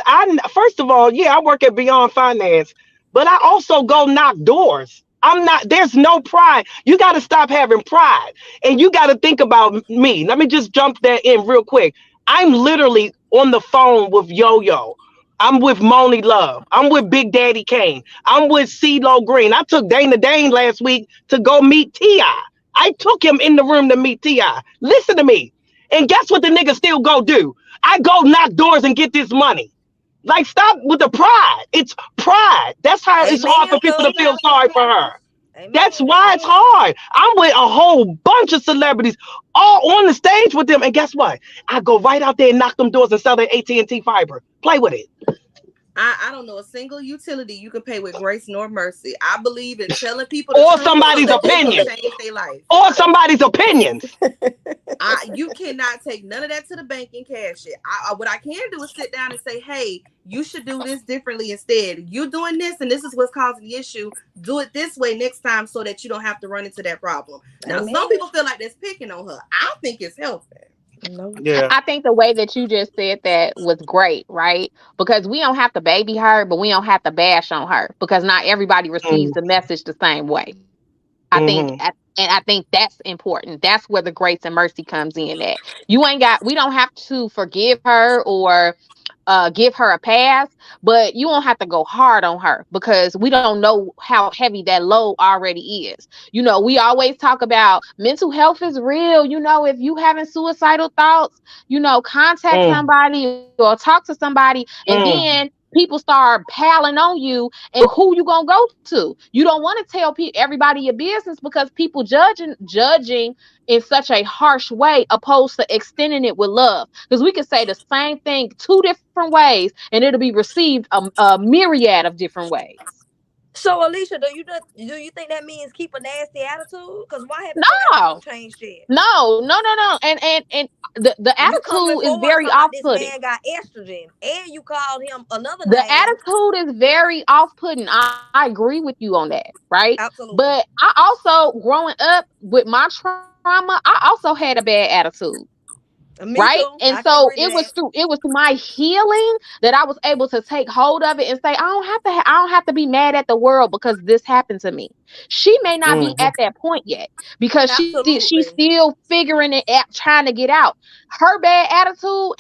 first of all, I work at Beyond Finance, but I also go knock doors. There's no pride. You got to stop having pride. And you got to think about me. Let me just jump that in real quick. I'm literally on the phone with Yo-Yo. I'm with Moni Love. I'm with Big Daddy Kane. I'm with CeeLo Green. I took Dana Dane last week to go meet T.I. I took him in the room to meet T.I. Listen to me. And guess what the nigga still go do? I go knock doors and get this money. Like, stop with the pride. It's pride. That's how it's hard for people to feel sorry for her. That's why it's hard. I'm with a whole bunch of celebrities all on the stage with them. And guess what? I go right out there and knock them doors and sell their AT&T fiber. Play with it. I don't know a single utility you can pay with grace nor mercy. I believe in telling people the Or truth somebody's so that they opinion. can change their life. Or somebody's opinions. You cannot take none of that to the bank and cash it. What I can do is sit down and say, hey, you should do this differently instead. You're doing this and this is what's causing the issue. Do it this way next time so that you don't have to run into that problem. Now, some people feel like that's picking on her. I think it's healthy. Yeah. I think the way that you just said that was great, right? Because we don't have to baby her, but we don't have to bash on her because not everybody receives the message the same way. I think that's important. That's where the grace and mercy comes in. That we don't have to forgive her or give her a pass, but you won't have to go hard on her because we don't know how heavy that load already is. You know, we always talk about mental health is real. You know, if you having suicidal thoughts, you know, contact somebody or talk to somebody, and then people start piling on you, and who you gonna go to? You don't want to tell everybody your business because people judging in such a harsh way, opposed to extending it with love. Because we can say the same thing 2 different ways, and it'll be received a myriad of different ways. So, Alicia, do you think that means keep a nasty attitude? Because why haven't you changed it? No. And the attitude is very off-putting. This man got estrogen, and you called him another The name. attitude is very off-putting. I agree with you on that, right? Absolutely. But I also, growing up with my trauma, I also had a bad attitude. Right. And so it was through my healing that I was able to take hold of it and say, I don't have to be mad at the world because this happened to me. She may not be at that point yet because she's still figuring it out, trying to get out. Her bad attitude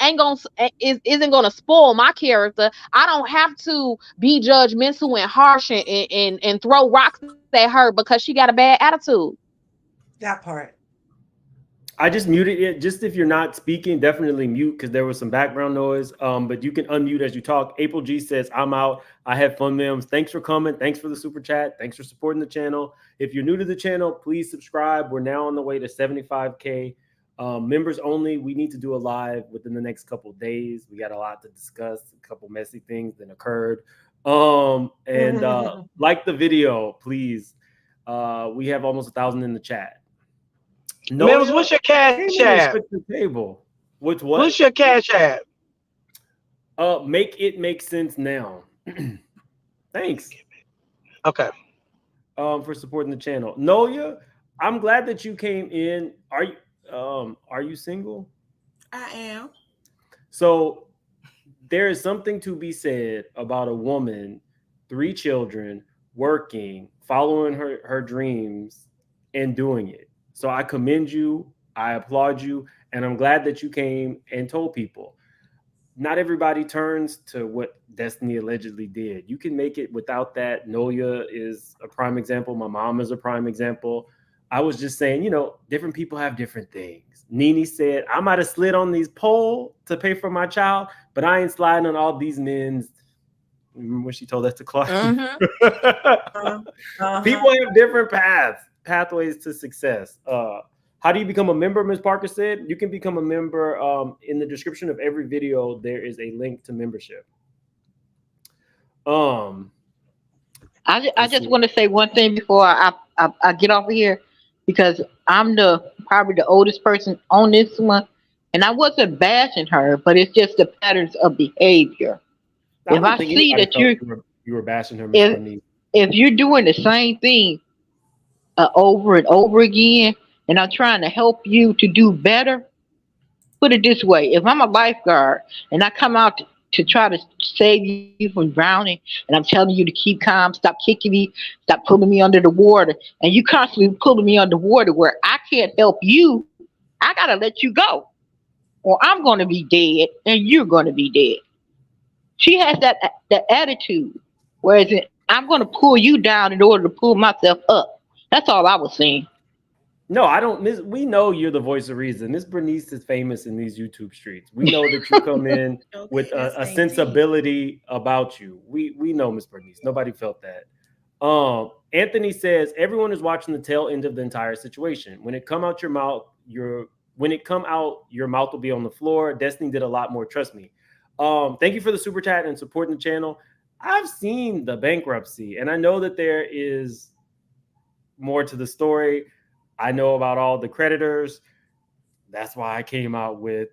isn't gonna spoil my character. I don't have to be judgmental and harsh and throw rocks at her because she got a bad attitude. That part. I just muted it. Just if you're not speaking, definitely mute because there was some background noise. But you can unmute as you talk. April G says, I'm out. I had fun, Mims. Thanks for coming. Thanks for the super chat. Thanks for supporting the channel. If you're new to the channel, please subscribe. We're now on the way to 75K. Members only. We need to do a live within the next couple of days. We got a lot to discuss. A couple messy things that occurred. Like the video, please. We have almost 1,000 in the chat. No, Mims, what's your cash app? Table. What's what? What's your cash app? Make it make sense now. Thanks. Okay. For supporting the channel. Noya, I'm glad that you came in. Are you single? I am. So there is something to be said about a woman, 3 children, working, following her dreams, and doing it. So I commend you, I applaud you, and I'm glad that you came and told people. Not everybody turns to what Destiny allegedly did. You can make it without that. Noya is a prime example. My mom is a prime example. I was just saying, you know, different people have different things. Nene said, I might have slid on these poles to pay for my child, but I ain't sliding on all these men's. Remember when she told that to Claudia? People have different pathways to success. How do you become a member? Ms. Parker said you can become a member. In the description of every video, there is a link to membership. I just want to say one thing before I get off of here, because I'm probably the oldest person on this one, and I wasn't bashing her, but it's just the patterns of behavior. If I see that you were bashing her, if you're doing the same thing over and over again, and I'm trying to help you to do better, put it this way: if I'm a lifeguard and I come out to try to save you from drowning, and I'm telling you to keep calm, stop kicking me, stop pulling me under the water, and you constantly pulling me underwater where I can't help you, I gotta let you go, or I'm gonna be dead and you're gonna be dead. She has that attitude, whereas I'm gonna pull you down in order to pull myself up. That's all I was saying. No, I don't. We know you're the voice of reason. Miss Bernice is famous in these YouTube streets. We know that you come in with a sensibility about you. We know, Miss Bernice. Nobody felt that. Anthony says everyone is watching the tail end of the entire situation. When it come out your mouth, your mouth will be on the floor. Destiny did a lot more. Trust me. Thank you for the super chat and supporting the channel. I've seen the bankruptcy, and I know that there is more to the story. I know about all the creditors. That's why I came out with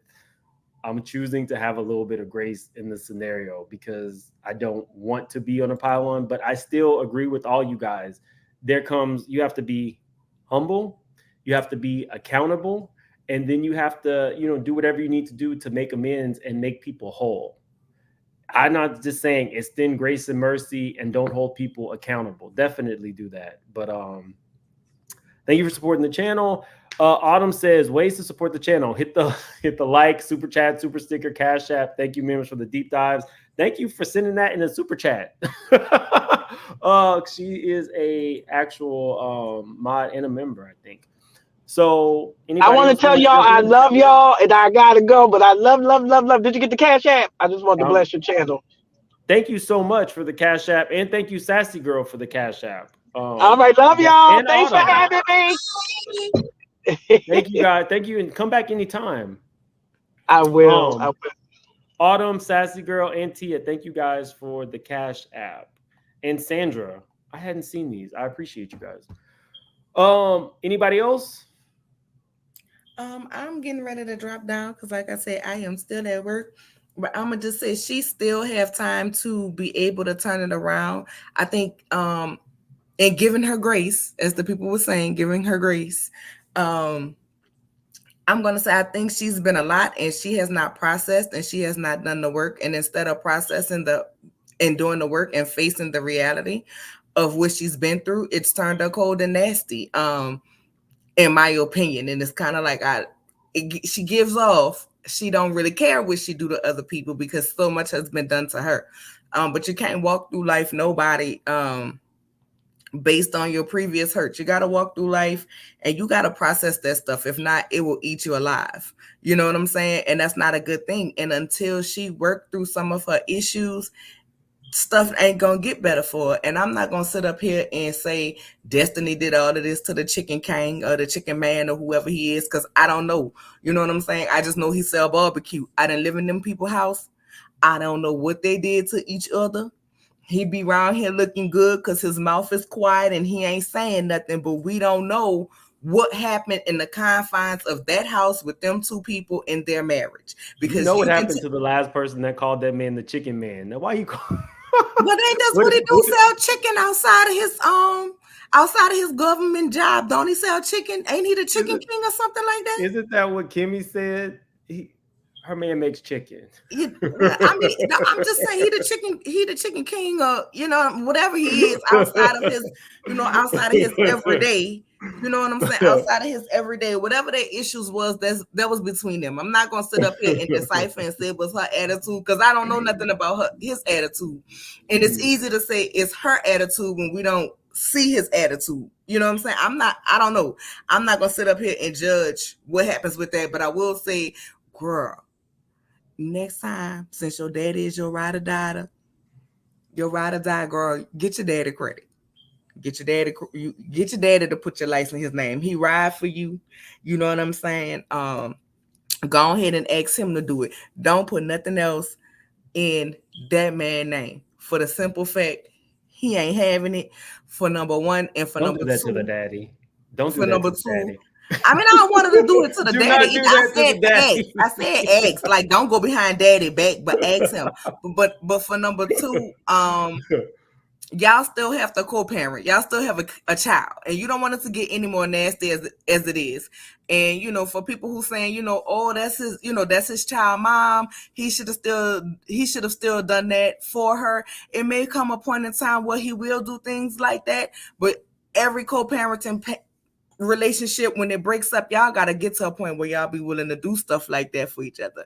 I'm choosing to have a little bit of grace in the scenario because I don't want to be on a pile-on, but I still agree with all you guys. You have to be humble, you have to be accountable, and then you have to, do whatever you need to do to make amends and make people whole. I'm not just saying extend grace and mercy and don't hold people accountable. Definitely do that. But thank you for supporting the channel. Autumn says ways to support the channel. Hit the like, super chat, super sticker, cash app. Thank you, members, for the deep dives. Thank you for sending that in a super chat. She is a actual mod and a member, I think. So I want to tell y'all I love y'all and I gotta go, but I love. Did you get the cash app? I just want to bless your channel. Thank you so much for the cash app, and thank you, Sassy Girl, for the cash app. All right, love y'all. Thanks for having me. Thank you, guys. Thank you, and come back anytime. I will. Autumn, Sassy Girl, and Tia, thank you guys for the cash app. And Sandra, I hadn't seen these. I appreciate you guys. Anybody else? I'm getting ready to drop down because, like I said, I am still at work. But I'm gonna just say she still have time to be able to turn it around. I think, and giving her grace, as the people were saying, giving her grace. I'm gonna say I think she's been a lot, and she has not processed, and she has not done the work. And instead of processing and doing the work and facing the reality of what she's been through, it's turned her cold and nasty. In my opinion, and it's kind of like she gives off. She don't really care what she do to other people because so much has been done to her. But you can't walk through life nobody based on your previous hurt. You got to walk through life and you got to process that stuff. If not, it will eat you alive. You know what I'm saying? And that's not a good thing. And until she worked through some of her issues, stuff ain't gonna get better for her. And I'm not gonna sit up here and say Destiny did all of this to the Chicken King or the Chicken Man or whoever he is, because I don't know. You know what I'm saying? I just know he sell barbecue. I didn't live in them people's house. I don't know what they did to each other. He be around here looking good because his mouth is quiet and he ain't saying nothing, but we don't know what happened in the confines of that house with them two people in their marriage. Because what happened to the last person that called that man the Chicken Man. Now, why you call? But ain't that's what he do? Sell chicken outside of his government job? Don't he sell chicken? Ain't he the Chicken King or something like that? Isn't that what Kimmy said? Her man makes chicken. I mean, no, I'm just saying he the chicken king, or whatever he is outside of his, outside of his everyday. You know what I'm saying? Outside of his everyday, whatever their issues was, that was between them. I'm not gonna sit up here and decipher and say it was her attitude because I don't know nothing about his attitude. And it's easy to say it's her attitude when we don't see his attitude. You know what I'm saying? I don't know. I'm not gonna sit up here and judge what happens with that, but I will say, girl, next time, since your daddy is your ride or die, girl, get your daddy credit. Get your daddy to put your license in his name. He ride for you. You know what I'm saying? Go ahead and ask him to do it. Don't put nothing else in that man's name. For the simple fact, he ain't having it. For number one, and for number two. Don't do that to the daddy. Don't do for that number to the two. daddy. I mean, I don't want her to do it to the Do daddy. not do that to the daddy. I said ask. Like, don't go behind daddy back, but ask him. But for number two, y'all still have to co-parent. Y'all still have a child, and you don't want it to get any more nasty as it is. And for people who saying, oh, that's his child, mom. He should have still done that for her. It may come a point in time where he will do things like that, but every co-parenting relationship, when it breaks up, y'all got to get to a point where y'all be willing to do stuff like that for each other.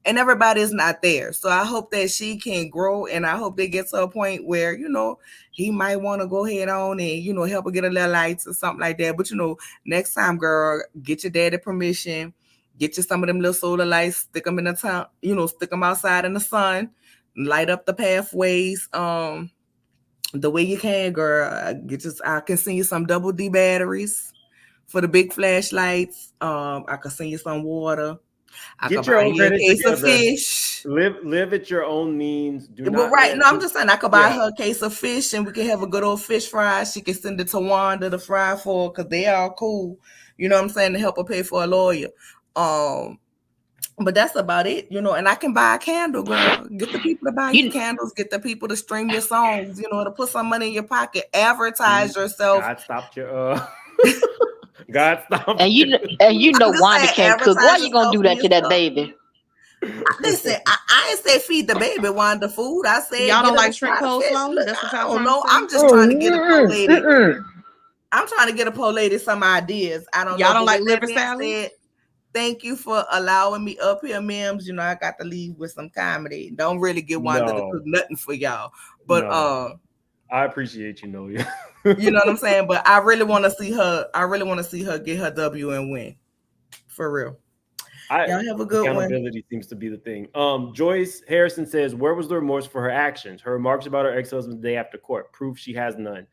And everybody is not there. So I hope that she can grow, and I hope they get to a point where, you know, he might want to go ahead on and, you know, help her get a little lights or something like that. But, you know, next time, girl, get your daddy permission, get you some of them little solar lights, stick them in the town, you know, stick them outside in the sun, light up the pathways, the way you can, girl. I can send you some double D batteries for the big flashlights. I can send you some water. I Get could your buy own you a credit case together. of fish. Live at your own means. Do But not. right, no, I'm just saying I could buy Yeah. her a case of fish, and we can have a good old fish fry. She can send it to Wanda to fry for, because they are cool. You know what I'm saying, to help her pay for a lawyer. But that's about it, you know. And I can buy a candle, girl. Get the people to buy you candles. Get the people to stream your songs. You know, to put some money in your pocket. Advertise yourself. God stopped your. God stopped. And you know Wanda can't cook. Why you gonna do that to that baby? Listen, I ain't say feed the baby Wanda food. I said Y'all don't get her like to shrimp try the fish. coleslaw? Look, That's what I y'all don't trying know. to say? I'm just trying to get a poor lady. I'm trying to get a poor lady some ideas. I don't know. Y'all don't but like with liver that being salad? said, thank you for allowing me up here, Mims. You know, I got to leave with some comedy. Don't really get Wanda to cook nothing for y'all. But I appreciate you, Noya. you know what I'm saying? But I really want to see her. I really want to see her get her W and win. For real. Y'all have a good one. Accountability seems to be the thing. Joyce Harrison says, where was the remorse for her actions? Her remarks about her ex-husband the day after court prove she has none.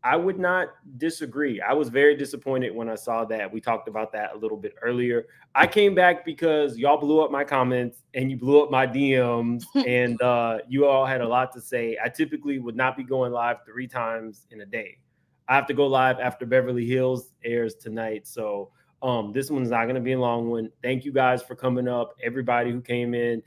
I would not disagree. I was very disappointed when I saw that. We talked about that a little bit earlier. I came back because y'all blew up my comments and you blew up my DMs and you all had a lot to say. I typically would not be going live 3 times in a day. I have to go live after Beverly Hills airs tonight. So this one's not going to be a long one. Thank you guys for coming up. Everybody who came in.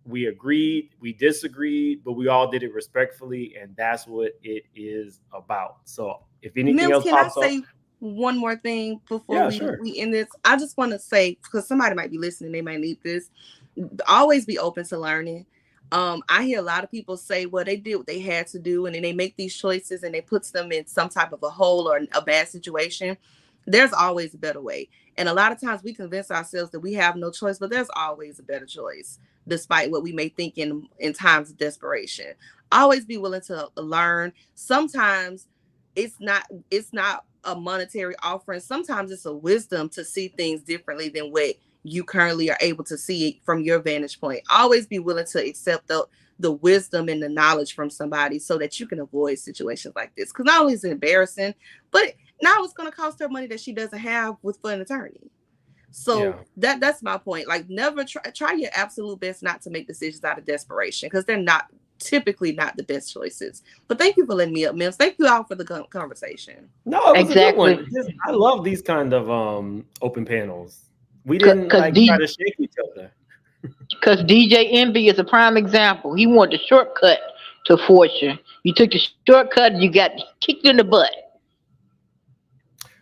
We agreed, we disagreed, but we all did it respectfully, and that's what it is about. So if anything else pops up. Can I say one more thing before we end this? I just want to say, because somebody might be listening, they might need this. Always be open to learning. I hear a lot of people say, well, they did what they had to do, and then they make these choices and they puts them in some type of a hole or a bad situation. There's always a better way. And a lot of times we convince ourselves that we have no choice, but there's always a better choice, despite what we may think in times of desperation. Always be willing to learn. Sometimes it's not a monetary offering. Sometimes it's a wisdom to see things differently than what you currently are able to see from your vantage point. Always be willing to accept the wisdom and the knowledge from somebody so that you can avoid situations like this. Because not only is it embarrassing, but now it's going to cost her money that she doesn't have for an attorney. So that's my point. Like, never try your absolute best not to make decisions out of desperation, because they're typically not the best choices. But thank you for letting me up, Mims. Thank you all for the conversation. No, it was a good one. I love these kind of open panels. We didn't try to shake each other. Because DJ Envy is a prime example. He wanted the shortcut to fortune. You took the shortcut and you got kicked in the butt.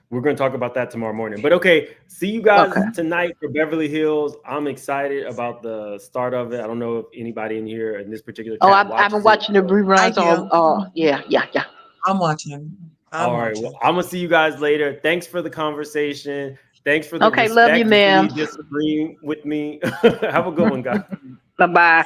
We're going to talk about that tomorrow morning. But okay, see you guys tonight for Beverly Hills. I'm excited about the start of it. I don't know if anybody in here in this particular chat I've been watching the reruns. Yeah. I'm watching. All right. Well, I'm going to see you guys later. Thanks for the conversation. Thanks for the love you, ma'am. Disagreeing with me. Have a good one, guys. Bye-bye.